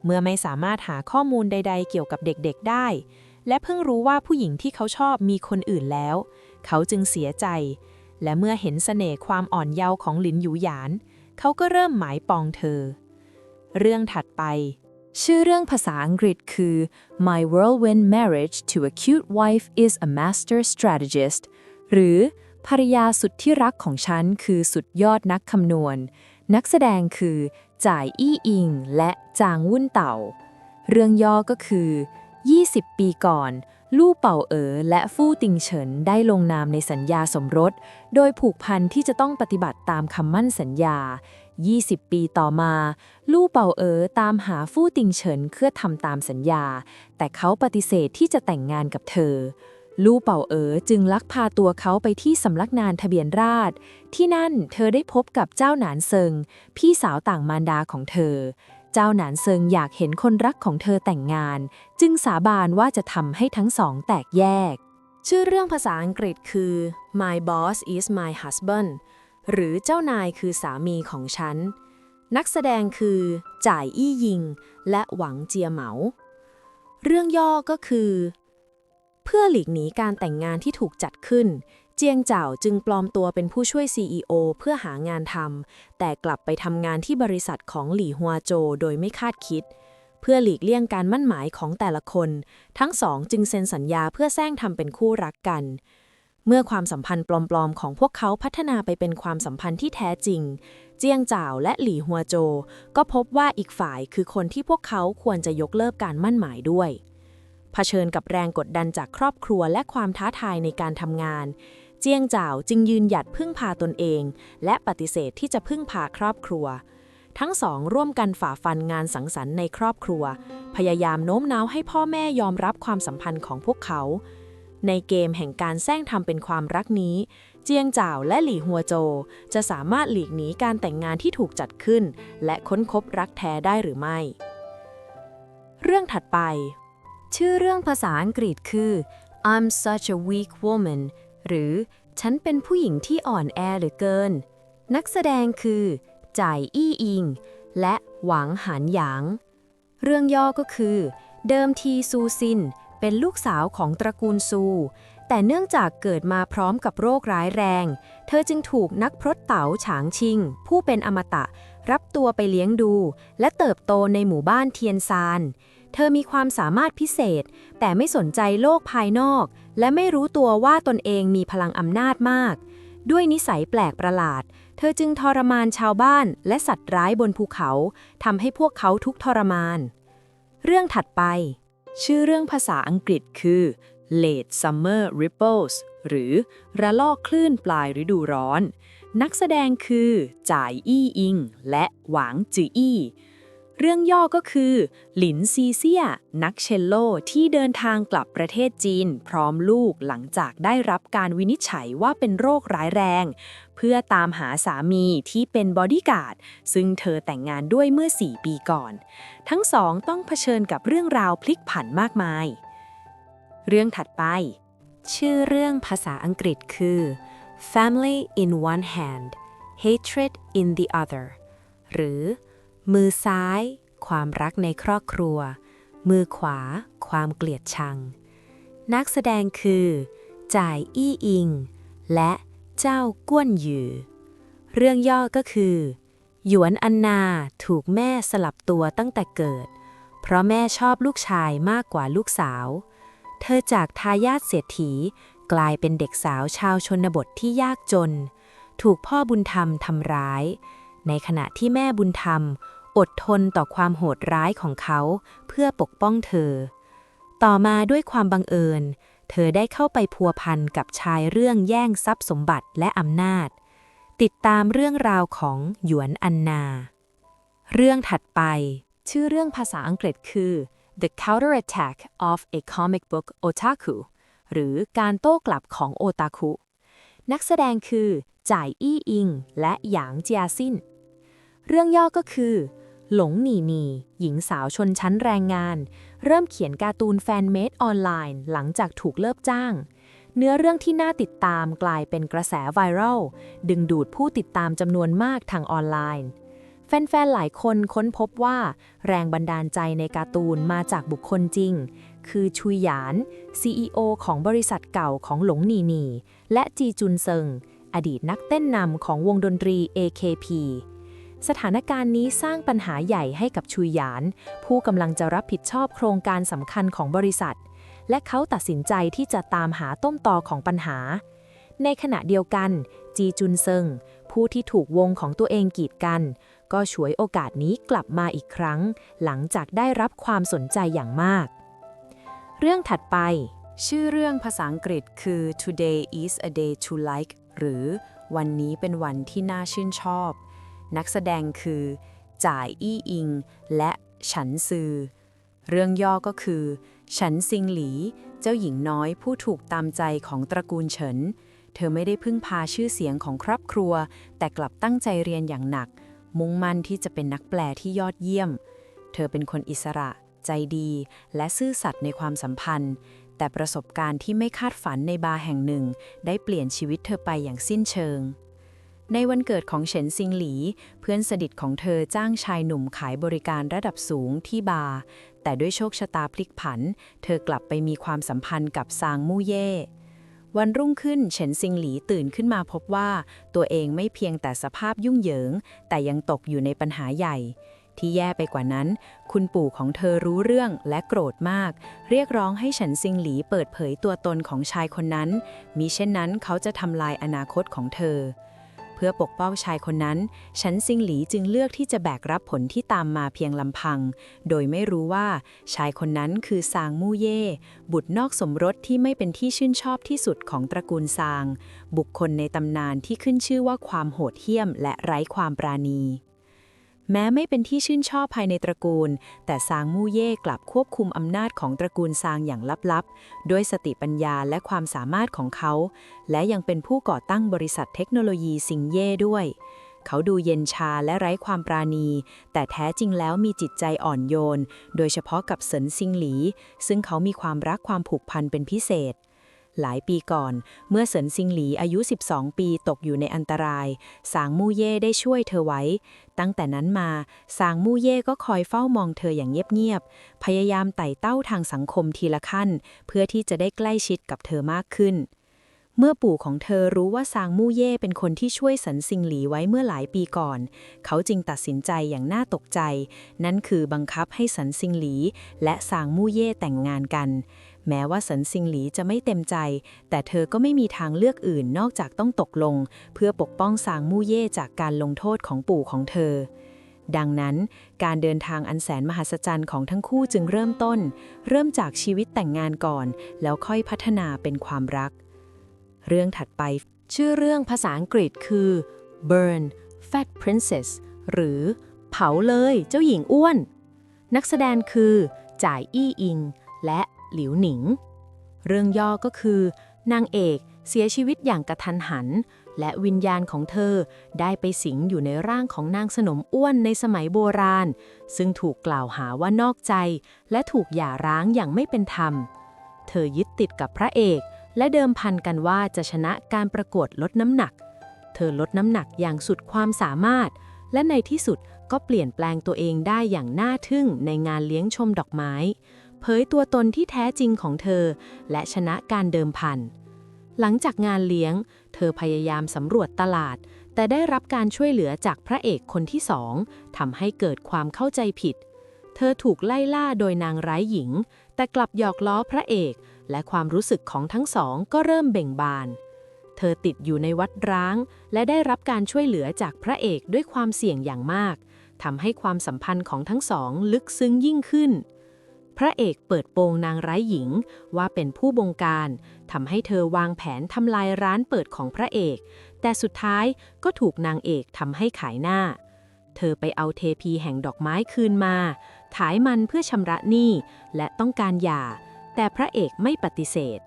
เมื่อไม่สามารถหาข้อมูลใดๆเกี่ยวกับเด็กๆได้และเพิ่งรู้ว่าผู้หญิงที่เขาชอบมีคนอื่นแล้วเขาจึงเสียใจและเมื่อเห็นเสน่ห์ความอ่อนเยาว์ของหลินหยูหยานเขาก็เริ่มหมายปองเธอเรื่องถัดไปชื่อเรื่องภาษาอังกฤษคือ My Whirlwind Marriage to a Cute Wife is a Master Strategist หรือภรรยาสุดที่รักของฉันคือสุดยอดนักคำนวณนักแสดงคือจ่ายอี้อิงและจางวุ่นเต่าเรื่องย่อก็คือ20 ปีก่อนลู่เป่าเอ๋อและฟู่ติงเฉินได้ลงนามในสัญญาสมรสโดยผูกพันที่จะต้องปฏิบัติตามคำมั่นสัญญา20 ปีต่อมาลู่เป่าเอ๋อตามหาฟู่ติงเฉินเพื่อทำตามสัญญาแต่เขาปฏิเสธที่จะแต่งงานกับเธอลู่เป่าเอ๋อจึงลักพาตัวเขาไปที่สำนักงานทะเบียนราษฎร์ที่นั่นเธอได้พบกับเจ้าหนานเซิงพี่สาวต่างมารดาของเธอเจ้าหนานเซิงอยากเห็นคนรักของเธอแต่งงานจึงสาบานว่าจะทำให้ทั้งสองแตกแยกชื่อเรื่องภาษาอังกฤษคือ My Boss is My Husband หรือเจ้านายคือสามีของฉันนักแสดงคือจ่ายอี้ยิงและหวังเจียเหมาเรื่องย่อก็คือเพื่อหลีกหนีการแต่งงานที่ถูกจัดขึ้นเจียงเจ้าจึงปลอมตัวเป็นผู้ช่วย CEO เพื่อหางานทำแต่กลับไปทำงานที่บริษัทของหลี่ฮัวโจโดยไม่คาดคิดเพื่อหลีกเลี่ยงการมั่นหมายของแต่ละคนทั้งสองจึงเซ็นสัญญาเพื่อแซงทำเป็นคู่รักกันเมื่อความสัมพันธ์ปลอมๆของพวกเขาพัฒนาไปเป็นความสัมพันธ์ที่แท้จริงเจียงเจ้าและหลี่ฮัวโจก็พบว่าอีกฝ่ายคือคนที่พวกเขาควรจะยกเลิกการมั่นหมายด้วยเผชิญกับแรงกดดันจากครอบครัวและความท้าทายในการทำงานเจียงเจ้าจึงยืนหยัดพึ่งพาตนเองและปฏิเสธที่จะพึ่งพาครอบครัวทั้งสองร่วมกันฝ่าฟันงานสังสรรค์ในครอบครัวพยายามโน้มน้าวให้พ่อแม่ยอมรับความสัมพันธ์ของพวกเขาในเกมแห่งการแซงทำเป็นความรักนี้เจียงเจ้าและหลี่ฮัวโจจะสามารถหลีกหนีการแต่งงานที่ถูกจัดขึ้นและค้นพบรักแท้ได้หรือไม่เรื่องถัดไปชื่อเรื่องภาษาอังกฤษคือ I'm such a weak woman หรือฉันเป็นผู้หญิงที่อ่อนแอเหลือเกินนักแสดงคือจ่ายอี้อิงและหวังหานหยางเรื่องย่อก็คือเดิมทีซูซินเป็นลูกสาวของตระกูลซูแต่เนื่องจากเกิดมาพร้อมกับโรคร้ายแรงเธอจึงถูกนักพรตเต๋าฉางชิงผู้เป็นอมตะรับตัวไปเลี้ยงดูและเติบโตในหมู่บ้านเทียนซานเธอมีความสามารถพิเศษแต่ไม่สนใจโลกภายนอกและไม่รู้ตัวว่าตนเองมีพลังอำนาจมากด้วยนิสัยแปลกประหลาดเธอจึงทรมานชาวบ้านและสัตว์ร้ายบนภูเขาทำให้พวกเขาทุกข์ทรมานเรื่องถัดไปชื่อเรื่องภาษาอังกฤษคือ Late Summer Ripples หรือระลอกคลื่นปลายฤดูร้อนนักแสดงคือจ่ายอี้อิงและหวางจืออี้เรื่องย่อก็คือหลินซีเซียนักเชลโลที่เดินทางกลับประเทศจีนพร้อมลูกหลังจากได้รับการวินิจฉัยว่าเป็นโรคร้ายแรงเพื่อตามหาสามีที่เป็นบอดี้การ์ดซึ่งเธอแต่งงานด้วยเมื่อ4 ปีก่อนทั้งสองต้องเผชิญกับเรื่องราวพลิกผันมากมายเรื่องถัดไปชื่อเรื่องภาษาอังกฤษคือ Family in One Hand Hatred in the Other หรือมือซ้ายความรักในครอบครัวมือขวาความเกลียดชังนักแสดงคือจ่ายอี้อิงและเจ้าก้วนหยือเรื่องย่อก็คือหยวนอันนาถูกแม่สลับตัวตั้งแต่เกิดเพราะแม่ชอบลูกชายมากกว่าลูกสาวเธอจากทายาทเศรษฐีกลายเป็นเด็กสาวชาวชนบทที่ยากจนถูกพ่อบุญธรรมทำร้ายในขณะที่แม่บุญธรรมอดทนต่อความโหดร้ายของเขาเพื่อปกป้องเธอต่อมาด้วยความบังเอิญเธอได้เข้าไปพัวพันกับชายเรื่องแย่งทรัพย์สมบัติและอำนาจติดตามเรื่องราวของหยวนอันนาเรื่องถัดไปชื่อเรื่องภาษาอังกฤษคือ The Counterattack of a Comic Book Otaku หรือการโต้กลับของโอตาคุนักแสดงคือจ่ายอี้อิงและหยางเจียซินเรื่องย่อก็คือหลงหนีหนีหญิงสาวชนชั้นแรงงานเริ่มเขียนการ์ตูนแฟนเมดออนไลน์หลังจากถูกเลิกจ้างเนื้อเรื่องที่น่าติดตามกลายเป็นกระแสไวรัลดึงดูดผู้ติดตามจำนวนมากทางออนไลน์แฟนๆหลายคนค้นพบว่าแรงบันดาลใจในการ์ตูนมาจากบุคคลจริงคือชุยหยาน CEO ของบริษัทเก่าของหลงหนีหนีและจีจุนเซิงอดีตนักเต้นนำของวงดนตรี AKP สถานการณ์นี้สร้างปัญหาใหญ่ให้กับชุยหยานผู้กำลังจะรับผิดชอบโครงการสำคัญของบริษัทและเขาตัดสินใจที่จะตามหาต้นตอของปัญหาในขณะเดียวกันจีจุนเซิงผู้ที่ถูกวงของตัวเองกีดกันก็ฉวยโอกาสนี้กลับมาอีกครั้งหลังจากได้รับความสนใจอย่างมากเรื่องถัดไปชื่อเรื่องภาษาอังกฤษคือ Today is a day to like หรือวันนี้เป็นวันที่น่าชื่นชอบนักแสดงคือจ่ายอี้อิงและฉันซือเรื่องย่อก็คือฉันซิงหลีเจ้าหญิงน้อยผู้ถูกตามใจของตระกูลเฉินเธอไม่ได้พึ่งพาชื่อเสียงของครอบครัวแต่กลับตั้งใจเรียนอย่างหนักมุ่งมั่นที่จะเป็นนักแปลที่ยอดเยี่ยมเธอเป็นคนอิสระใจดีและซื่อสัตย์ในความสัมพันธ์แต่ประสบการณ์ที่ไม่คาดฝันในบาร์แห่งหนึ่งได้เปลี่ยนชีวิตเธอไปอย่างสิ้นเชิงในวันเกิดของเฉินซิงหลีเพื่อนสนิทของเธอจ้างชายหนุ่มขายบริการระดับสูงที่บาร์แต่ด้วยโชคชะตาพลิกผันเธอกลับไปมีความสัมพันธ์กับซางมู่เย่วันรุ่งขึ้นเฉินซิงหลีตื่นขึ้นมาพบว่าตัวเองไม่เพียงแต่สภาพยุ่งเหยิงแต่ยังตกอยู่ในปัญหาใหญ่ที่แย่ไปกว่านั้นคุณปู่ของเธอรู้เรื่องและโกรธมากเรียกร้องให้เฉินซิงหลีเปิดเผยตัวตนของชายคนนั้นมิเช่นนั้นเขาจะทำลายอนาคตของเธอเพื่อปกป้องชายคนนั้นเฉินซิงหลีจึงเลือกที่จะแบกรับผลที่ตามมาเพียงลำพังโดยไม่รู้ว่าชายคนนั้นคือซางมู่เย่บุตรนอกสมรสที่ไม่เป็นที่ชื่นชอบที่สุดของตระกูลซางบุคคลในตำนานที่ขึ้นชื่อว่าความโหดเหี้ยมและไร้ความปราณีแม้ไม่เป็นที่ชื่นชอบภายในตระกูลแต่ซางมู่เย่กลับควบคุมอำนาจของตระกูลซางอย่างลับๆด้วยสติปัญญาและความสามารถของเขาและยังเป็นผู้ก่อตั้งบริษัทเทคโนโลยีซิงเย่ด้วยเขาดูเย็นชาและไร้ความปราณีแต่แท้จริงแล้วมีจิตใจอ่อนโยนโดยเฉพาะกับเซินซิงหลีซึ่งเขามีความรักความผูกพันเป็นพิเศษหลายปีก่อนเมื่อเซินซิงหลีอายุ12ปีตกอยู่ในอันตรายซางมู่เย่ได้ช่วยเธอไว้ตั้งแต่นั้นมาซางมู่เย่ก็คอยเฝ้ามองเธออย่างเงียบๆพยายามไต่เต้าทางสังคมทีละขั้นเพื่อที่จะได้ใกล้ชิดกับเธอมากขึ้นเมื่อปู่ของเธอรู้ว่าซางมู่เย่เป็นคนที่ช่วยเซินซิงหลีไว้เมื่อหลายปีก่อนเขาจึงตัดสินใจอย่างน่าตกใจนั่นคือบังคับให้เซินซิงหลีและซางมู่เย่แต่งงานกันแม้ว่าเซินซิงหลีจะไม่เต็มใจแต่เธอก็ไม่มีทางเลือกอื่นนอกจากต้องตกลงเพื่อปกป้องซางมู่เย่จากการลงโทษของปู่ของเธอดังนั้นการเดินทางอันแสนมหัศจรรย์ของทั้งคู่จึงเริ่มจากชีวิตแต่งงานก่อนแล้วค่อยพัฒนาเป็นความรักเรื่องถัดไปชื่อเรื่องภาษาอังกฤษคือ Burn Fat Princess หรือเผาเลยเจ้าหญิงอ้วนนักแสดงคือจ่ายอี้อิงและหลิวหนิงเรื่องย่อก็คือนางเอกเสียชีวิตอย่างกระทันหันและวิญญาณของเธอได้ไปสิงอยู่ในร่างของนางสนมอ้วนในสมัยโบราณซึ่งถูกกล่าวหาว่านอกใจและถูกหย่าร้างอย่างไม่เป็นธรรมเธอยึดติดกับพระเอกและเดิมพันกันว่าจะชนะการประกวดลดน้ำหนักเธอลดน้ำหนักอย่างสุดความสามารถและในที่สุดก็เปลี่ยนแปลงตัวเองได้อย่างน่าทึ่งในงานเลี้ยงชมดอกไม้เผยตัวตนที่แท้จริงของเธอและชนะการเดิมพันหลังจากงานเลี้ยงเธอพยายามสำรวจตลาดแต่ได้รับการช่วยเหลือจากพระเอกคนที่สองทำให้เกิดความเข้าใจผิดเธอถูกไล่ล่าโดยนางร้ายหญิงแต่กลับหยอกล้อพระเอกและความรู้สึกของทั้งสองก็เริ่มเบ่งบานเธอติดอยู่ในวัดร้างและได้รับการช่วยเหลือจากพระเอกด้วยความเสี่ยงอย่างมากทำให้ความสัมพันธ์ของทั้งสองลึกซึ้งยิ่งขึ้นพระเอกเปิดโปงนางร้ายหญิงว่าเป็นผู้บงการทำให้เธอวางแผนทำลายร้านเปิดของพระเอกแต่สุดท้ายก็ถูกนางเอกทำให้ขายหน้าเธอไปเอาเทพีแห่งดอกไม้คืนมา ขายมันเพื่อชำระหนี้และต้องการหย่าแต่พระเอกไม่ปฏิเสธ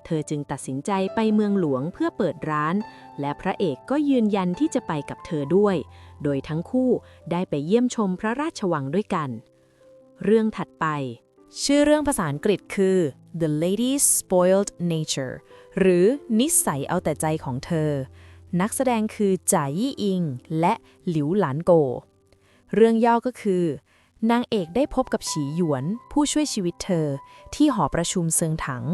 เธอจึงตัดสินใจไปเมืองหลวงเพื่อเปิดร้านและพระเอกก็ยืนยันที่จะไปกับเธอด้วยโดยทั้งคู่ได้ไปเยี่ยมชมพระราชวังด้วยกันเรื่องถัดไปชื่อเรื่องภาษาอังกฤษคือ The Lady's Spoiled Nature หรือนิสัยเอาแต่ใจของเธอนักแสดงคือจ่ายี่อิงและหลิวหลานโกเรื่องย่อก็คือนางเอกได้พบกับฉีหยวนผู้ช่วยชีวิตเธอที่หอประชุมเซิงถัง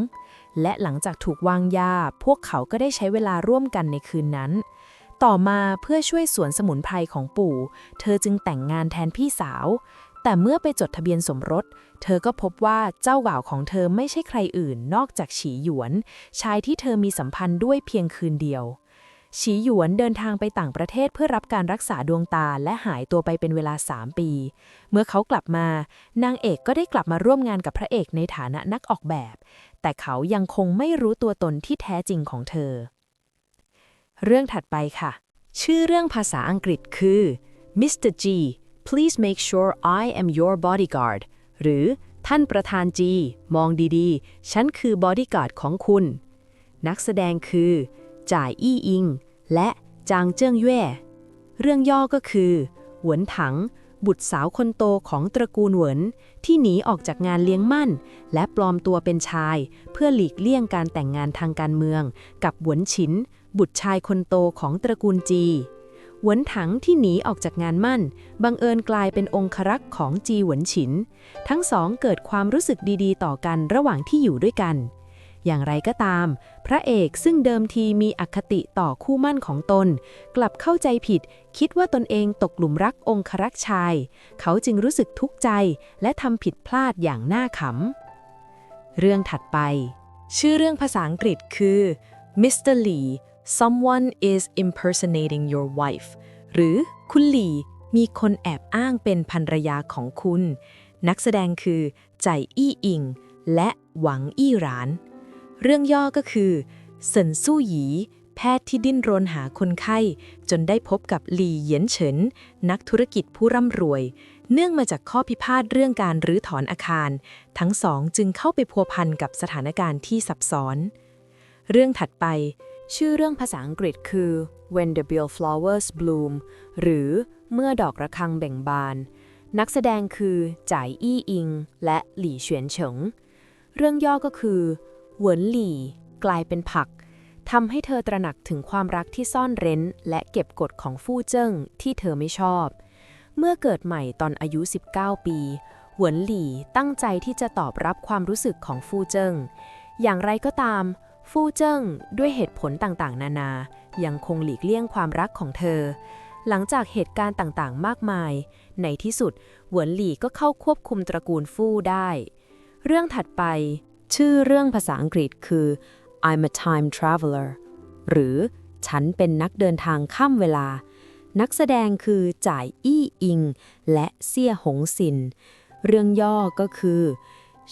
และหลังจากถูกวางยาพวกเขาก็ได้ใช้เวลาร่วมกันในคืนนั้นต่อมาเพื่อช่วยสวนสมุนไพรของปู่เธอจึงแต่งงานแทนพี่สาวแต่เมื่อไปจดทะเบียนสมรสเธอก็พบว่าเจ้าบ่าวของเธอไม่ใช่ใครอื่นนอกจากฉีหยวนชายที่เธอมีสัมพันธ์ด้วยเพียงคืนเดียวฉีหยวนเดินทางไปต่างประเทศเพื่อรับการรักษาดวงตาและหายตัวไปเป็นเวลา3 ปีเมื่อเขากลับมานางเอกก็ได้กลับมาร่วมงานกับพระเอกในฐานะนักออกแบบแต่เขายังคงไม่รู้ตัวตนที่แท้จริงของเธอเรื่องถัดไปค่ะชื่อเรื่องภาษาอังกฤษคือ Mr. G Please make sure I am your bodyguard หรือท่านประธานจีมองดีๆฉันคือบอดี้การ์ดของคุณนักแสดงคือจ่ายอี้อิงและจางเจิ้งเย่เรื่องย่อก็คือหวนถังบุตรสาวคนโตของตระกูลเหวินที่หนีออกจากงานเลี้ยงมั่นและปลอมตัวเป็นชายเพื่อหลีกเลี่ยงการแต่งงานทางการเมืองกับหวนฉินบุตรชายคนโตของตระกูลจีหวนถังที่หนีออกจากงานมั่นบังเอิญกลายเป็นองครักษ์ของจีหวนฉินทั้งสองเกิดความรู้สึกดีๆต่อกันระหว่างที่อยู่ด้วยกันอย่างไรก็ตามพระเอกซึ่งเดิมทีมีอคติต่อคู่มั่นของตนกลับเข้าใจผิดคิดว่าตนเองตกหลุมรักองครักษ์ชายเขาจึงรู้สึกทุกข์ใจและทำผิดพลาดอย่างน่าขำเรื่องถัดไปชื่อเรื่องภาษาอังกฤษคือ Mr. Lee Someone is impersonating your wife หรือคุณหลี่มีคนแอบอ้างเป็นภรรยาของคุณนักแสดงคือใจอี้อิงและหวังอี้หรานเรื่องย่อก็คือเซินสู้หยีแพทย์ที่ดิ้นรนหาคนไข้จนได้พบกับหลี่เหยียนเฉินนักธุรกิจผู้ร่ำรวยเนื่องมาจากข้อพิพาทเรื่องการรื้อถอนอาคารทั้งสองจึงเข้าไปพัวพันกับสถานการณ์ที่ซับซ้อนเรื่องถัดไปชื่อเรื่องภาษาอังกฤษคือ When the Bellflowers Bloom หรือเมื่อดอกระฆังเบ่งบานนักแสดงคือจ่ายอี้อิงและหลี่เฉียนเฉิงเรื่องย่อก็คือเหวินหลี่กลายเป็นผักทำให้เธอตระหนักถึงความรักที่ซ่อนเร้นและเก็บกดของฟู่เจิ้งที่เธอไม่ชอบเมื่อเกิดใหม่ตอนอายุ19 ปีเหวินหลี่ตั้งใจที่จะตอบรับความรู้สึกของฟู่เจิ้งอย่างไรก็ตามฟู่เจิ้งด้วยเหตุผลต่างๆนานายังคงหลีกเลี่ยงความรักของเธอหลังจากเหตุการณ์ต่างๆมากมายในที่สุดเหวินหลี่ก็เข้าควบคุมตระกูลฟู่ได้เรื่องถัดไปชื่อเรื่องภาษาอังกฤษคือ I'm a time traveler หรือฉันเป็นนักเดินทางข้ามเวลานักแสดงคือจ่ายอี้อิงและเซี่ยหงซินเรื่องย่อก็คือ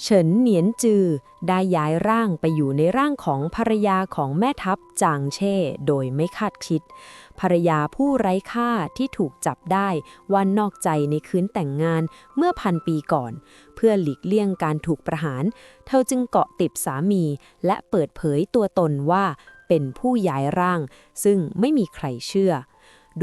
เฉินเหนียนจือได้ย้ายร่างไปอยู่ในร่างของภรรยาของแม่ทัพจางเช่โดยไม่คาดคิดภรรยาผู้ไร้ค่าที่ถูกจับได้ว่านอกใจในคืนแต่งงานเมื่อ1,000 ปีก่อนเพื่อหลีกเลี่ยงการถูกประหารเธอจึงเกาะติดสามีและเปิดเผยตัวตนว่าเป็นผู้ย้ายร่างซึ่งไม่มีใครเชื่อ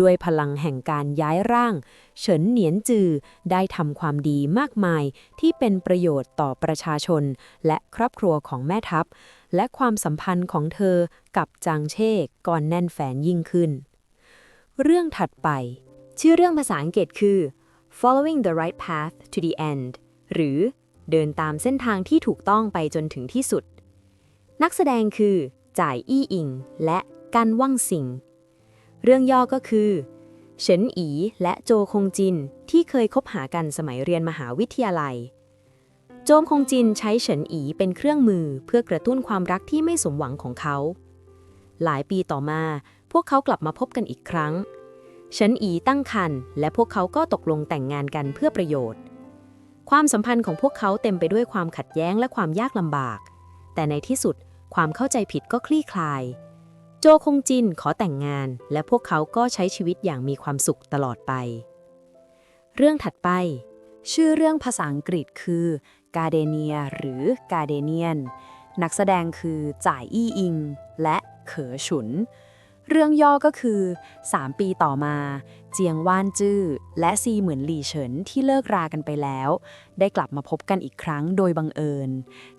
ด้วยพลังแห่งการย้ายร่างเฉินเหนียนจือได้ทำความดีมากมายที่เป็นประโยชน์ต่อประชาชนและครอบครัวของแม่ทัพและความสัมพันธ์ของเธอกับจางเช่ก็แน่นแฟ้นยิ่งขึ้นเรื่องถัดไปชื่อเรื่องภาษาอังกฤษคือ Following the Right Path to the End หรือเดินตามเส้นทางที่ถูกต้องไปจนถึงที่สุดนักแสดงคือจ่ายอี้อิงและกันว่างซิงเรื่องย่อก็คือเฉินอีและโจคงจินที่เคยคบหากันสมัยเรียนมหาวิทยาลัยโจคงจินใช้เฉินอีเป็นเครื่องมือเพื่อกระตุ้นความรักที่ไม่สมหวังของเขาหลายปีต่อมาพวกเขากลับมาพบกันอีกครั้งเฉินอีตั้งครรภ์และพวกเขาก็ตกลงแต่งงานกันเพื่อประโยชน์ความสัมพันธ์ของพวกเขาเต็มไปด้วยความขัดแย้งและความยากลำบากแต่ในที่สุดความเข้าใจผิดก็คลี่คลายโจคงจินขอแต่งงานและพวกเขาก็ใช้ชีวิตอย่างมีความสุขตลอดไปเรื่องถัดไป ชื่อเรื่องภาษาอังกฤษคือ Gardenia หรือ Gardenian นักแสดงคือจ่ายอี้อิงและเขอฉุน เรื่องย่อก็คือ 3 ปีต่อมาเจียงว่านจื้อและซีเหมือนหลี่เฉินที่เลิกรากันไปแล้ว ได้กลับมาพบกันอีกครั้งโดยบังเอิญ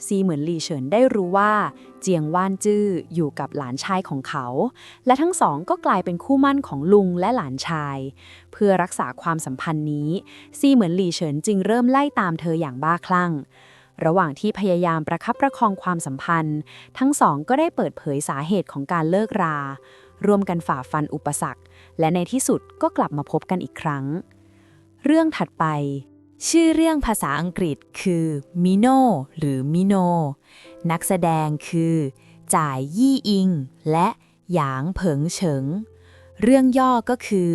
ซีเหมือนหลี่เฉินได้รู้ว่าเจียงว่านจื้ออยู่กับหลานชายของเขา และทั้งสองก็กลายเป็นคู่หมั่นของลุงและหลานชาย เพื่อรักษาความสัมพันธ์นี้ซีเหมือนหลี่เฉินจึงเริ่มไล่ตามเธออย่างบ้าคลั่ง ระหว่างที่พยายามประคับประคองความสัมพันธ์ ทั้งสองก็ได้เปิดเผยสาเหตุของการเลิกราร่วมกันฝ่าฟันอุปสรรค และในที่สุดก็กลับมาพบกันอีกครั้ง เรื่องถัดไป ชื่อเรื่องภาษาอังกฤษคือมิโนหรือมิโนนักแสดงคือจ่ายยี่อิงและหยางเผิงเฉิง เรื่องย่อก็คือ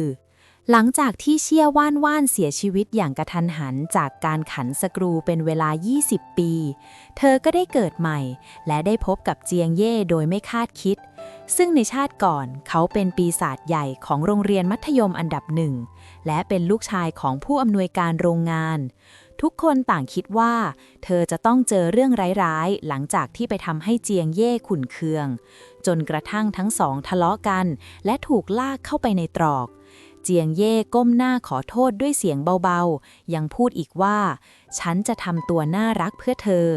หลังจากที่เชี่ยว่านว่านเสียชีวิตอย่างกระทันหันจากการขันสกรูเป็นเวลา 20 ปี เธอก็ได้เกิดใหม่ และได้พบกับเจียงเย่โดยไม่คาดคิด ซึ่งในชาติก่อนเขาเป็นปีศาจใหญ่ของโรงเรียนมัธยมอันดับหนึ่ง และเป็นลูกชายของผู้อำนวยการโรงงาน ทุกคนต่างคิดว่า เธอจะต้องเจอเรื่องร้ายๆหลังจากที่ไปทำให้เจียงเย่ขุ่นเคือง จนกระทั่งทั้งสองทะเลาะกัน และถูกลากเข้าไปในตรอก เจียงเย่ก้มหน้าขอโทษด้วยเสียงเบาๆ ยังพูดอีกว่า ฉันจะทำตัวน่ารักเพื่อเธอ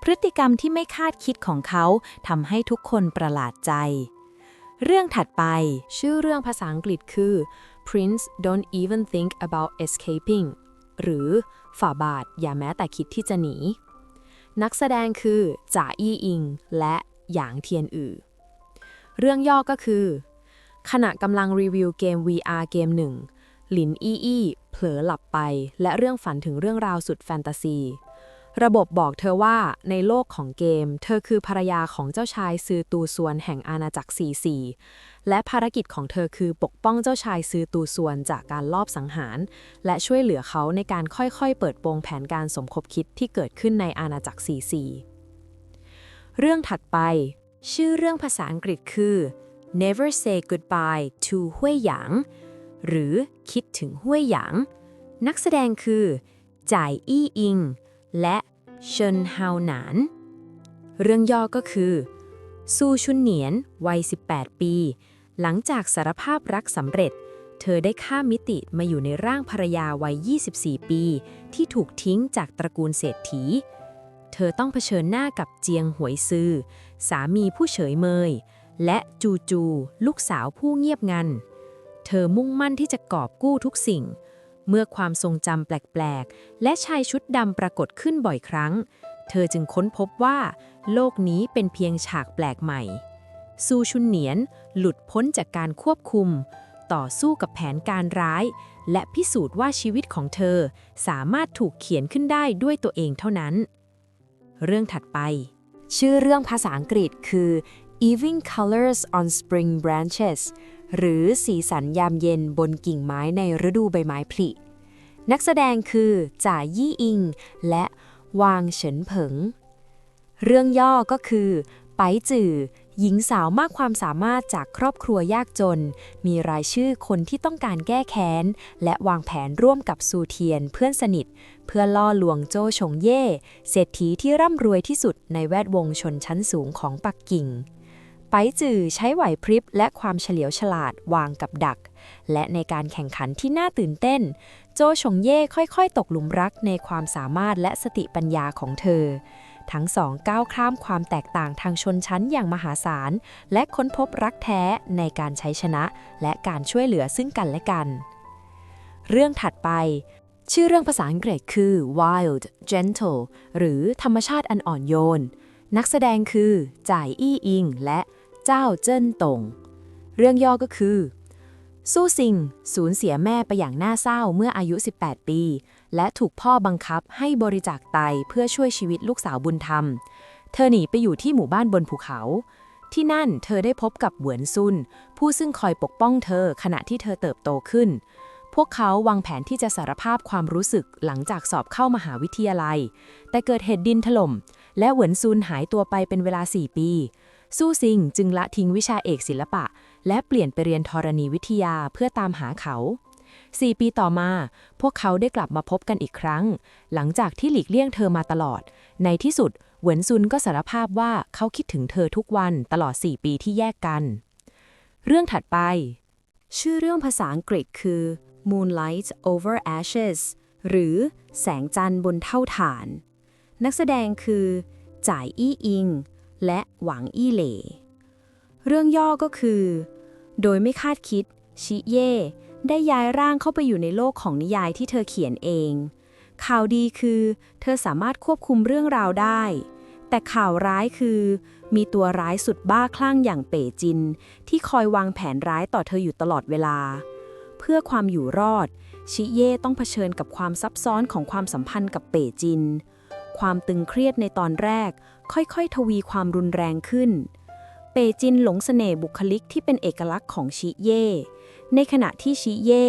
พฤติกรรมที่ไม่คาดคิดของเขาทำให้ทุกคนประหลาดใจ เรื่องถัดไป ชื่อเรื่องภาษาอังกฤษคือ Prince Don't Even Think About Escaping หรือฝ่าบาทอย่าแม้แต่คิดที่จะหนี นักแสดงคือจ่าอี้อิงและหยางเทียนอือ เรื่องย่อก็คือขณะกำลังรีวิวเกม VR เกมหนึ่งหลินอี้อี้เผลอหลับไปและเรื่องฝันถึงเรื่องราวสุดแฟนตาซี ระบบบอกเธอว่าในโลกของเกมเธอคือภรรยาของเจ้าชายซือตูซวนแห่งอาณาจักรซีซีและภารกิจของเธอคือปกป้องเจ้าชายซือตูซวนจากการลอบสังหารและช่วยเหลือเขาในการค่อยๆเปิดโปงแผนการสมคบคิดที่เกิดขึ้นในอาณาจักรซีซีเรื่องถัดไปชื่อเรื่องภาษาอังกฤษคือ Never Say Goodbye to ห้วยหยางหรือคิดถึงห้วยหยางนักแสดงคือจ่ายอี้อิงและเฉินฮาวหนานเรื่องย่อก็คือซูชุนเหนียนวัย 18 ปี หลังจากสารภาพรักสำเร็จเธอได้ข้ามมิติมาอยู่ในร่างภรรยาวัย 24 ปีที่ถูกทิ้งจากตระกูลเศรษฐีเธอต้องเผชิญหน้ากับเจียงหวยซือสามีผู้เฉยเมยและจูจูลูกสาวผู้เงียบงันเธอมุ่งมั่นที่จะกอบกู้ทุกสิ่งเมื่อความทรงจำแปลกๆและชายชุดดำปรากฏขึ้นบ่อยครั้งเธอจึงค้นพบว่าโลกนี้เป็นเพียงฉากแปลกใหม่ซูชุนเหนียนหลุดพ้นจากการควบคุมต่อสู้กับแผนการร้ายและพิสูจน์ว่าชีวิตของเธอสามารถถูกเขียนขึ้นได้ด้วยตัวเองเท่านั้นเรื่องถัดไปชื่อเรื่องภาษาอังกฤษคือ Evening Colors on Spring Branches หรือสีสันยามเย็นบนกิ่งไม้ในฤดูใบไม้ผลินักแสดงคือจ่ายี่อิงและวางเฉินเผิงเรื่องย่อก็คือไปจื่อหญิงสาวมากความสามารถจากครอบครัวยากจนมีรายชื่อคนที่ต้องการแก้แค้นและวางแผนร่วมกับซูเทียนเพื่อนสนิทเพื่อล่อลวงโจชงเย่เศรษฐีที่ร่ำรวยที่สุดในแวดวงชนชั้นสูงของปักกิ่งไปจื่อใช้ไหวพริบและความเฉลียวฉลาดวางกับดักและในการแข่งขันที่น่าตื่นเต้นโจชงเย่ค่อยๆตกหลุมรักในความสามารถและสติปัญญาของเธอทั้งสองก้าวข้ามความแตกต่างทางชนชั้นอย่างมหาศาลและค้นพบรักแท้ในการใช้ชนะและการช่วยเหลือซึ่งกันและกันเรื่องถัดไปชื่อเรื่องภาษาอังกฤษคือ Wild Gentle หรือธรรมชาติอันอ่อนโยนนักแสดงคือจ่ายอี้อิงและเจ้าเจิ้นตงเรื่องย่อก็คือสู้ซิงสูญเสียแม่ไปอย่างน่าเศร้าเมื่ออายุ 18 ปีและถูกพ่อบังคับให้บริจาคไตเพื่อช่วยชีวิตลูกสาวบุญธรรมเธอหนีไปอยู่ที่หมู่บ้านบนภูเขาที่นั่นเธอได้พบกับเหวินซุนผู้ซึ่งคอยปกป้องเธอขณะที่เธอเติบโตขึ้นพวกเขาวางแผนที่จะสารภาพความรู้สึกหลังจากสอบเข้ามหาวิทยาลัยแต่เกิดเหตุดินถล่มและเหวินซุนหายตัวไปเป็นเวลา 4 ปีสู้ซิงจึงละทิ้งวิชาเอกศิลปะและเปลี่ยนไปเรียนธรณีวิทยาเพื่อตามหาเขา 4 ปีต่อมาพวกเขาได้กลับมาพบกันอีกครั้งหลังจากที่หลีกเลี่ยงเธอมาตลอดในที่สุดเหวินซุนก็สารภาพว่าเขาคิดถึงเธอทุกวันตลอด 4 ปีที่แยกกันเรื่องถัดไปชื่อเรื่องภาษาอังกฤษคือ Moonlight Over Ashes หรือแสงจันทร์บนเท่าฐานนักแสดงคือจ่ายอี้อิงและหวังอี้เหล่เรื่องย่อก็คือโดยไม่คาดคิดชิเย่ได้ย้ายร่างเข้าไปอยู่ในโลกของนิยายที่เธอเขียนเองข่าวดีคือเธอสามารถควบคุมเรื่องราวได้แต่ข่าวร้ายคือมีตัวร้ายสุดบ้าคลั่งอย่างเป๋จินที่คอยวางแผนร้ายต่อเธออยู่ตลอดเวลาเพื่อความอยู่รอดชิเย่ต้องเผชิญกับความซับซ้อนของความสัมพันธ์กับเป๋จินความตึงเครียดในตอนแรกค่อยๆทวีความรุนแรงขึ้นเป๋จินหลงเสน่ห์บุคลิกที่เป็นเอกลักษณ์ของชิเย่ในขณะที่ชิเย่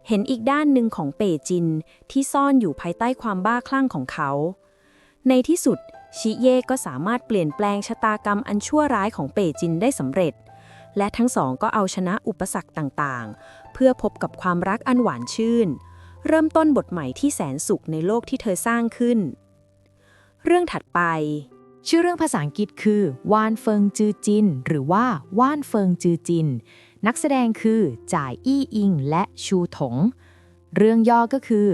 เห็นอีกด้านหนึ่งของเป๋จินที่ซ่อนอยู่ภายใต้ความบ้าคลั่งของเขาในที่สุดชิเย่ก็สามารถเปลี่ยนแปลงชะตากรรมอันชั่วร้ายของเป๋จินได้สำเร็จและทั้งสองก็เอาชนะอุปสรรคต่างๆเพื่อพบกับความรักอันหวานชื่นเริ่มต้นบทใหม่ที่แสนสุขในโลกที่เธอสร้างขึ้นเรื่องถัดไปชื่อเรื่องภาษาอังกฤษคือว่านเฟิงจือจินหรือว่าว่านเฟิงจือจินนักแสดงคือจ่ายอี้อิงและชูถงเรื่องย่อก็คือ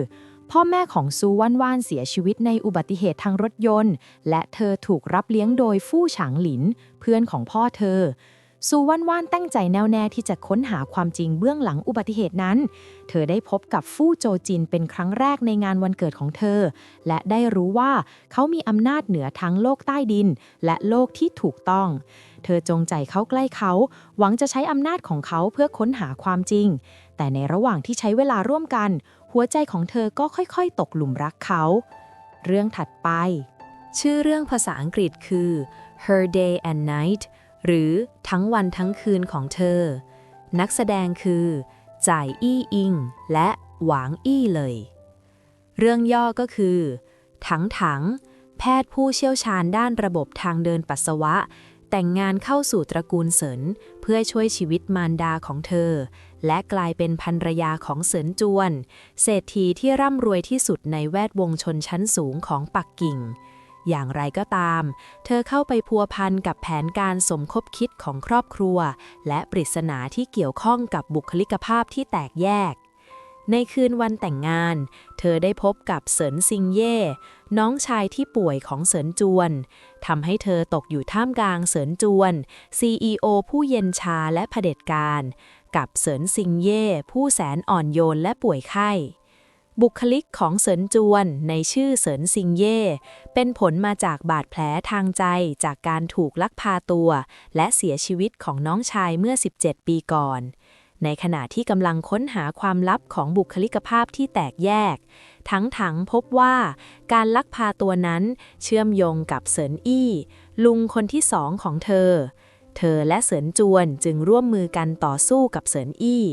พ่อแม่ของซูว่านว่านเสียชีวิตในอุบัติเหตุทางรถยนต์และเธอถูกรับเลี้ยงโดยฟู่ฉางหลินเพื่อนของพ่อเธอซูว่านว่านตั้งใจแน่วแน่ที่จะค้นหาความจริงเบื้องหลังอุบัติเหตุนั้นเธอได้พบกับฟู่โจจินเป็นครั้งแรกในงานวันเกิดของเธอและได้รู้ว่าเขามีอำนาจเหนือทั้งโลกใต้ดินและโลกที่ถูกต้องเธอจงใจเข้าใกล้เขาหวังจะใช้อำนาจของเขาเพื่อค้นหาความจริงแต่ในระหว่างที่ใช้เวลาร่วมกันหัวใจของเธอก็ค่อยๆตกหลุมรักเขาเรื่องถัดไปชื่อเรื่องภาษาอังกฤษคือ Her Day and Night หรือทั้งวันทั้งคืนของเธอนักแสดงคือจ่ายอี้อิงและหวางอี้เลยเรื่องย่อก็คือถังแพทย์ผู้เชี่ยวชาญด้านระบบทางเดินปัสสาวะแต่งงานเข้าสู่ตระกูลเสินเพื่อช่วยชีวิตมารดาของเธอและกลายเป็นภรรยาของเสินจวนเศรษฐีที่ร่ำรวยที่สุดในแวดวงชนชั้นสูงของปักกิ่งอย่างไรก็ตามเธอเข้าไปพัวพันกับแผนการสมคบคิดของครอบครัวและปริศนาที่เกี่ยวข้องกับบุคลิกภาพที่แตกแยกในคืนวันแต่งงานเธอได้พบกับเสินซิงเย่น้องชายที่ป่วยของเสินจวนทำให้เธอตกอยู่ท่ามกลางเสินจวน CEO ผู้เย็นชาและเผด็จการกับเสินซิงเย่ผู้แสนอ่อนโยนและป่วยไข้บุคลิกของเสินจวนในชื่อเสินซิงเย่เป็นผลมาจากบาดแผลทางใจจากการถูกลักพาตัวและเสียชีวิตของน้องชายเมื่อ 17 ปีก่อนในขณะที่กำลังค้นหาความลับของบุคลิกภาพที่แตกแยกทั้งพบว่าการลักพาตัวนั้นเชื่อมโยงกับเสินอี้ลุงคนที่สองของเธอและเสินจวนจึงร่วมมือกันต่อสู้กับเสินอี้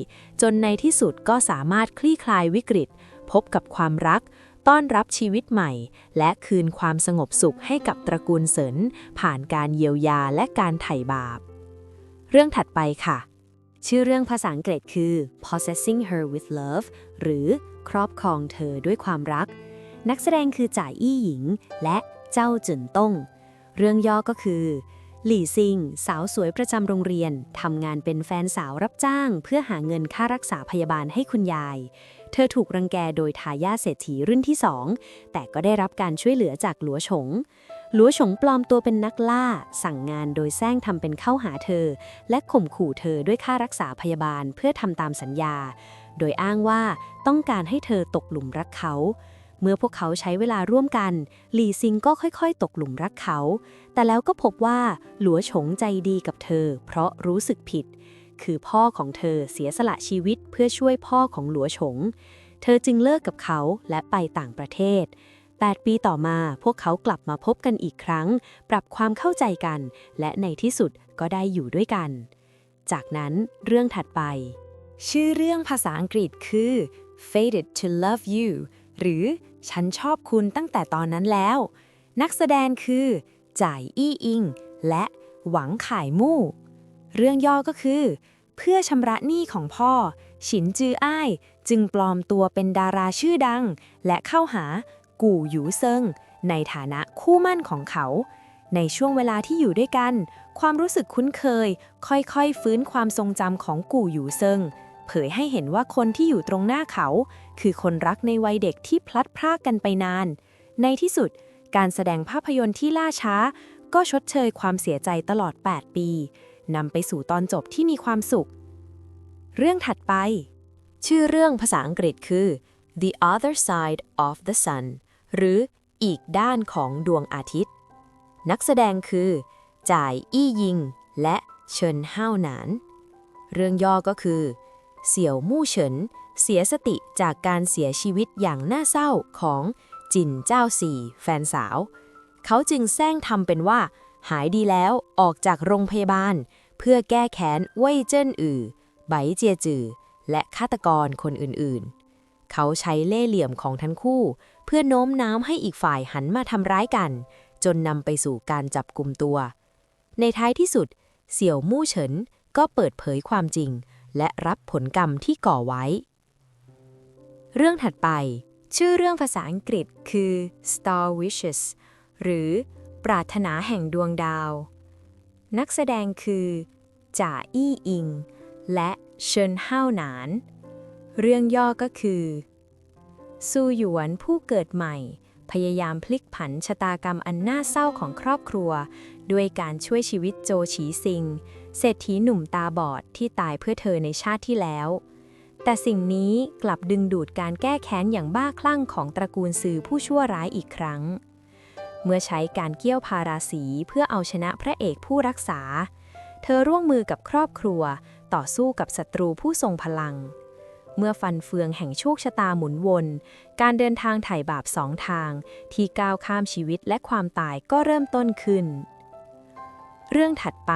จนในที่สุดก็สามารถคลี่คลายวิกฤตพบกับความรักต้อนรับชีวิตใหม่และคืนความสงบสุขให้กับตระกูลเสินผ่านการเยียวยาและการไถ่บาปเรื่องถัดไปค่ะชื่อเรื่องภาษาอังกฤษคือ Possessing Her with Love หรือครอบครองเธอด้วยความรักนักแสดงคือจ่ายอี้หญิงและเจ้าจุนต้งเรื่องย่อก็คือหลี่ซิงสาวสวยประจำโรงเรียนทำงานเป็นแฟนสาวรับจ้างเพื่อหาเงินค่ารักษาพยาบาลให้คุณยายเธอถูกรังแกโดยทายาทเศรษฐีรุ่นที่2แต่ก็ได้รับการช่วยเหลือจากหลัวฉงปลอมตัวเป็นนักล่าสั่งงานโดยแซงทำเป็นเข้าหาเธอและข่มขู่เธอด้วยค่ารักษาพยาบาลเพื่อทำตามสัญญาโดยอ้างว่าต้องการให้เธอตกหลุมรักเขาเมื่อพวกเขาใช้เวลาร่วมกันหลี่ซิงก็ค่อยๆตกหลุมรักเขาแต่แล้วก็พบว่าหลัวฉงใจดีกับเธอเพราะรู้สึกผิดคือพ่อของเธอเสียสละชีวิตเพื่อช่วยพ่อของหลัวฉงเธอจึงเลิกกับเขาและไปต่างประเทศ8 ปีต่อมาพวกเขากลับมาพบกันอีกครั้งปรับความเข้าใจกันและในที่สุดก็ได้อยู่ด้วยกันจากนั้นเรื่องถัดไปชื่อเรื่องภาษาอังกฤษคือ Fated to Love You หรือฉันชอบคุณตั้งแต่ตอนนั้นแล้วนักแสดงคือจ่ายอี้อิงและหวังข่ายมู่เรื่องย่อก็คือ เพื่อชำระหนี้ของพ่อฉินจืออ้ายจึงปลอมตัวเป็นดาราชื่อดังและเข้าหากู่หยูเซิงในฐานะคู่หมั่นของเขาในช่วงเวลาที่อยู่ด้วยกันความรู้สึกคุ้นเคยค่อยๆฟื้นความทรงจำของกู่หยูเซิงเผยให้เห็นว่าคนที่อยู่ตรงหน้าเขาคือคนรักในวัยเด็กที่พลัดพรากกันไปนานในที่สุดการแสดงภาพยนตร์ที่ล่าช้าก็ชดเชยความเสียใจตลอด8 ปีนำไปสู่ตอนจบที่มีความสุขเรื่องถัดไปชื่อเรื่องภาษาอังกฤษคือ The Other Side of the Sun หรืออีกด้านของดวงอาทิตย์นักแสดงคือจ่ายอี้ยิงและเฉินห้าวหนานเรื่องย่อก็คือเสี่ยวมู่เฉินเสียสติจากการเสียชีวิตอย่างน่าเศร้าของจินเจ้าสี่แฟนสาวเขาจึงแซงทำเป็นว่าหายดีแล้วออกจากโรงพยาบาลเพื่อแก้แค้นเว่ยเจิ้นอือไบเจียจือและฆาตกรคนอื่นๆเขาใช้เล่ห์เหลี่ยมของทั้งคู่เพื่อโน้มน้าวให้อีกฝ่ายหันมาทำร้ายกันจนนำไปสู่การจับกุมตัวในท้ายที่สุดเสี่ยวมู่เฉินก็เปิดเผยความจริงและรับผลกรรมที่ก่อไว้เรื่องถัดไปชื่อเรื่องภาษาอังกฤษคือ Star Wishes หรือปรารถนาแห่งดวงดาวนักแสดงคือจ่าอี้อิงและเฉินห้าวหนานเรื่องย่อก็คือซูหยวนผู้เกิดใหม่พยายามพลิกผันชะตากรรมอันน่าเศร้าของครอบครัวด้วยการช่วยชีวิตโจฉีซิงเศรษฐีหนุ่มตาบอดที่ตายเพื่อเธอในชาติที่แล้วแต่สิ่งนี้กลับดึงดูดการแก้แค้นอย่างบ้าคลั่งของตระกูลซือผู้ชั่วร้ายอีกครั้งเมื่อใช้การเกี้ยวพาราสีเพื่อเอาชนะพระเอกผู้รักษาเธอร่วมมือกับครอบครัวต่อสู้กับศัตรูผู้ทรงพลังเมื่อฟันเฟืองแห่งโชคชะตาหมุนวนการเดินทางไถ่บาป2 ทางที่ก้าวข้ามชีวิตและความตายก็เริ่มต้นขึ้นเรื่องถัดไป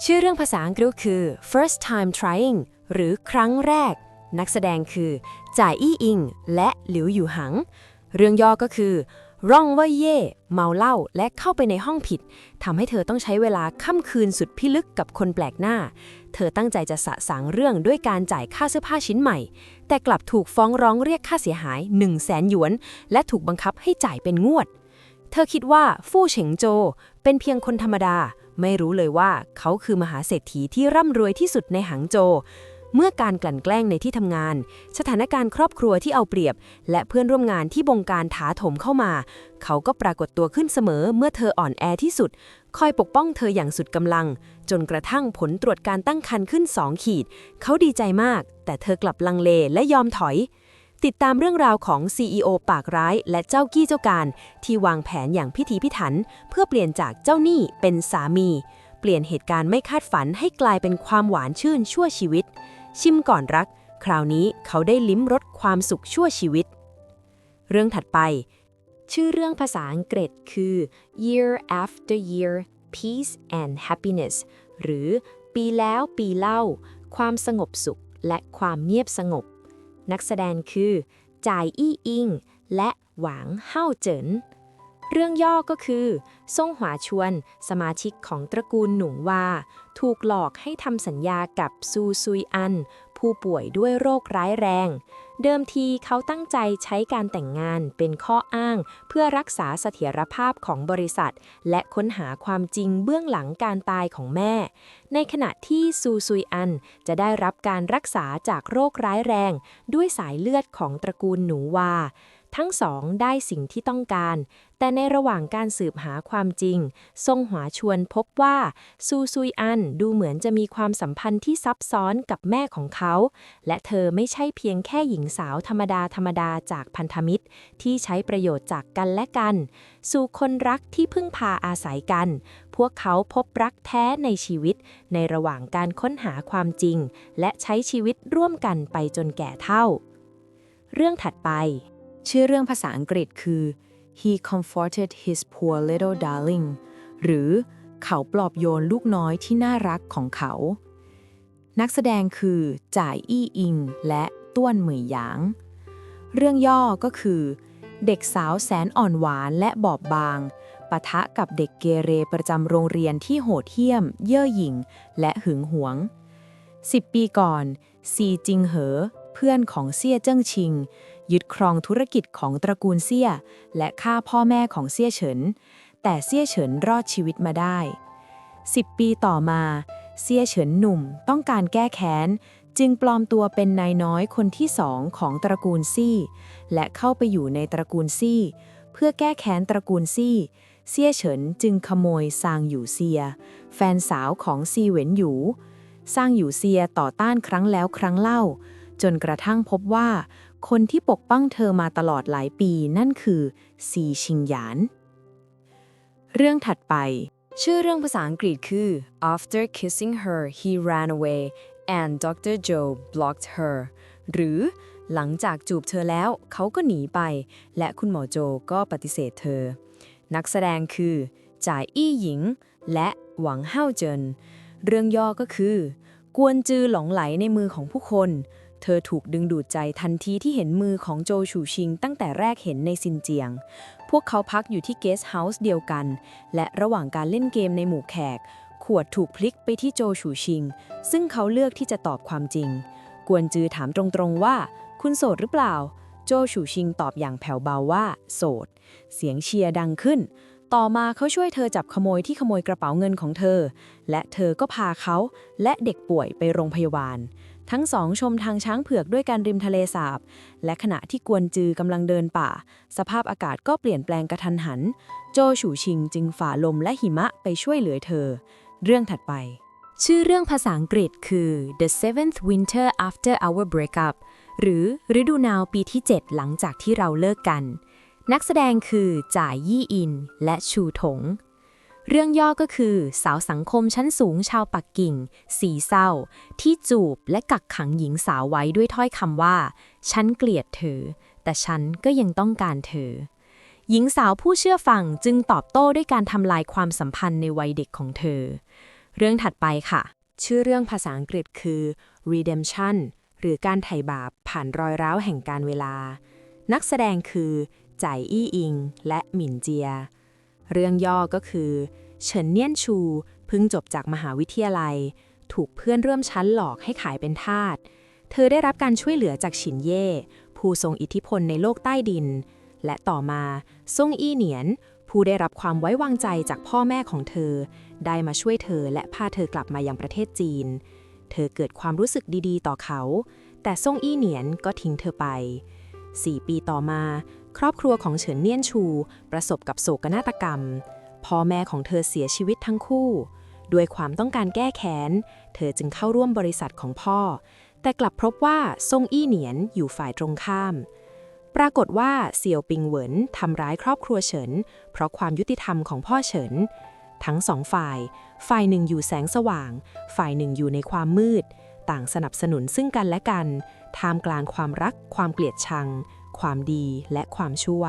ชื่อเรื่องภาษาอังกฤษคือ First Time Trying หรือครั้งแรกนักแสดงคือจ่ายอี้อิงและหลิวหยู่หังเรื่องย่อก็คือร่องเว่ยเย่เมาเหล้าและเข้าไปในห้องผิดทำให้เธอต้องใช้เวลาค่ำคืนสุดพิลึกกับคนแปลกหน้าเธอตั้งใจจะสะสางเรื่องด้วยการจ่ายค่าเสื้อผ้าชิ้นใหม่แต่กลับถูกฟ้องร้องเรียกค่าเสียหาย 100,000 หยวนและถูกบังคับให้จ่ายเป็นงวดเธอคิดว่าฟู่เฉิงโจเป็นเพียงคนธรรมดาไม่รู้เลยว่าเขาคือมหาเศรษฐีที่ร่ำรวยที่สุดในหางโจวเมื่อการกลั่นแกล้งในที่ทำงานสถานการณ์ครอบครัวที่เอาเปรียบและเพื่อนร่วมงานที่บงการถาโถมเข้ามาเขาก็ปรากฏตัวขึ้นเสมอเมื่อเธออ่อนแอที่สุดคอยปกป้องเธออย่างสุดกำลังจนกระทั่งผลตรวจการตั้งครรภ์ขึ้น2 ขีดเขาดีใจมากแต่เธอกลับลังเลและยอมถอยติดตามเรื่องราวของ CEO ปากร้ายและเจ้ากี้เจ้าการที่วางแผนอย่างพิถีพิถันเพื่อเปลี่ยนจากเจ้าหนี้เป็นสามีเปลี่ยนเหตุการณ์ไม่คาดฝันให้กลายเป็นความหวานชื่นชั่วชีวิตชิมก่อนรักคราวนี้เขาได้ลิ้มรสความสุขชั่วชีวิตเรื่องถัดไปชื่อเรื่องภาษาอังกฤษคือ Year After Year Peace and Happiness หรือปีแล้วปีเล่าความสงบสุขและความเงียบสงบนักแสดงคือจ่ายอี้อิงและหวางเฮ่าเจินเรื่องย่อก็คือซ่งหวาชวนสมาชิกของตระกูลหนุ่งวาถูกหลอกให้ทำสัญญากับซูซุยอันผู้ป่วยด้วยโรคร้ายแรงเดิมทีเขาตั้งใจใช้การแต่งงานเป็นข้ออ้างเพื่อรักษาเสถียรภาพของบริษัทและค้นหาความจริงเบื้องหลังการตายของแม่ในขณะที่ซูซุยอันจะได้รับการรักษาจากโรคร้ายแรงด้วยสายเลือดของตระกูลหนูวาทั้งสองได้สิ่งที่ต้องการแต่ในระหว่างการสืบหาความจริงซ่งหวาชวนพบว่าซูซุยอันดูเหมือนจะมีความสัมพันธ์ที่ซับซ้อนกับแม่ของเขาและเธอไม่ใช่เพียงแค่หญิงสาวธรรมดาจากพันธมิตรที่ใช้ประโยชน์จากกันและกันสู่คนรักที่พึ่งพาอาศัยกันพวกเขาพบรักแท้ในชีวิตในระหว่างการค้นหาความจริงและใช้ชีวิตร่วมกันไปจนแก่เฒ่าเรื่องถัดไปชื่อเรื่องภาษาอังกฤษคือ He comforted his poor little darling หรือเขาปลอบโยนลูกน้อยที่น่ารักของเขานักแสดงคือจ่ายอี้อิงและต้วนเหมยหยางเรื่องย่อก็คือเด็กสาวแสนอ่อนหวานและบอบบางปะทะกับเด็กเกเรประจำโรงเรียนที่โหดเหี้ยมเย่อหยิ่งและหึงหวง 10 ปีก่อนซีจิงเหอเพื่อนของเซี่ยเจิ้งชิงยึดครองธุรกิจของตระกูลเซี่ยและฆ่าพ่อแม่ของเซี่ยเฉินแต่เซี่ยเฉินรอดชีวิตมาได้10 ปีต่อมาเซี่ยเฉินหนุ่มต้องการแก้แค้นจึงปลอมตัวเป็นนายน้อยคนที่2ของตระกูลซี่และเข้าไปอยู่ในตระกูลซี่เพื่อแก้แค้นตระกูลซี่เซี่ยเฉินจึงขโมยซางหยู่เซียแฟนสาวของซีเหวินหยูซางหยู่เซียต่อต้านครั้งแล้วครั้งเล่าจนกระทั่งพบว่าคนที่ปกป้องเธอมาตลอดหลายปีนั่นคือซีชิงหยานเรื่องถัดไปชื่อเรื่องภาษาอังกฤษคือ After kissing her he ran away and Dr. Joe blocked her หรือหลังจากจูบเธอแล้วเขาก็หนีไปและคุณหมอโจก็ปฏิเสธเธอนักแสดงคือจ่ายอี้หญิงและหวังเฮาเจินเรื่องย่อก็คือกวนจือหลงไหลในมือของผู้คนเธอถูกดึงดูดใจทันทีที่เห็นมือของโจฉูชิงตั้งแต่แรกเห็นในซินเจียงพวกเขาพักอยู่ที่เกสต์เฮาส์เดียวกันและระหว่างการเล่นเกมในหมู่แขกขวดถูกพลิกไปที่โจฉูชิงซึ่งเขาเลือกที่จะตอบความจริงกวนจือถามตรงๆว่าคุณโสดหรือเปล่าโจฉูชิงตอบอย่างแผ่วเบาว่าโสดเสียงเชียร์ดังขึ้นต่อมาเขาช่วยเธอจับขโมยที่ขโมยกระเป๋าเงินของเธอและเธอก็พาเขาและเด็กป่วยไปโรงพยาบาลทั้งสองชมทางช้างเผือกด้วยกันริมทะเลสาบและขณะที่กวนจือกำลังเดินป่าสภาพอากาศก็เปลี่ยนแปลงกระทันหันโจฉูชิงจึงฝ่าลมและหิมะไปช่วยเหลือเธอเรื่องถัดไปชื่อเรื่องภาษาอังกฤษคือ The Seventh Winter After Our Breakup หรือฤดูหนาวปีที่ 7 หลังจากที่เราเลิกกันนักแสดงคือจ่ายยี่อินและชูถงเรื่องย่อก็คือสาวสังคมชั้นสูงชาวปักกิ่งสีเศร้าที่จูบและกักขังหญิงสาวไว้ด้วยถ้อยคำว่าฉันเกลียดเธอแต่ฉันก็ยังต้องการเธอหญิงสาวผู้เชื่อฟังจึงตอบโต้ด้วยการทำลายความสัมพันธ์ในวัยเด็กของเธอเรื่องถัดไปค่ะชื่อเรื่องภาษาอังกฤษคือ Redemption หรือการไถ่บาปผ่านรอยร้าวแห่งการเวลานักแสดงคือจ่ายอี้อิงและหมินเจียเรื่องย่อก็คือเฉินเนียนชูเพิ่งจบจากมหาวิทยาลัยถูกเพื่อนร่วมชั้นหลอกให้ขายเป็นทาสเธอได้รับการช่วยเหลือจากฉินเย่ผู้ทรงอิทธิพลในโลกใต้ดินและต่อมาซ่งอี้เหนียนผู้ได้รับความไว้วางใจจากพ่อแม่ของเธอได้มาช่วยเธอและพาเธอกลับมายังประเทศจีนเธอเกิดความรู้สึกดีๆต่อเขาแต่ซ่งอี้เหนียนก็ทิ้งเธอไป4 ปีต่อมาครอบครัวของเฉินเนียนชูประสบกับโศกนาฏกรรมพ่อแม่ของเธอเสียชีวิตทั้งคู่ด้วยความต้องการแก้แค้นเธอจึงเข้าร่วมบริษัทของพ่อแต่กลับพบว่าซ่งอี้เหนียนอยู่ฝ่ายตรงข้ามปรากฏว่าเสี่ยวปิงเหวินทำร้ายครอบครัวเฉินเพราะความยุติธรรมของพ่อเฉินทั้งสองฝ่ายหนึ่งอยู่แสงสว่างฝ่ายหนึ่งอยู่ในความมืดต่างสนับสนุนซึ่งกันและกันท่ามกลางความรักความเกลียดชังความดีและความชั่ว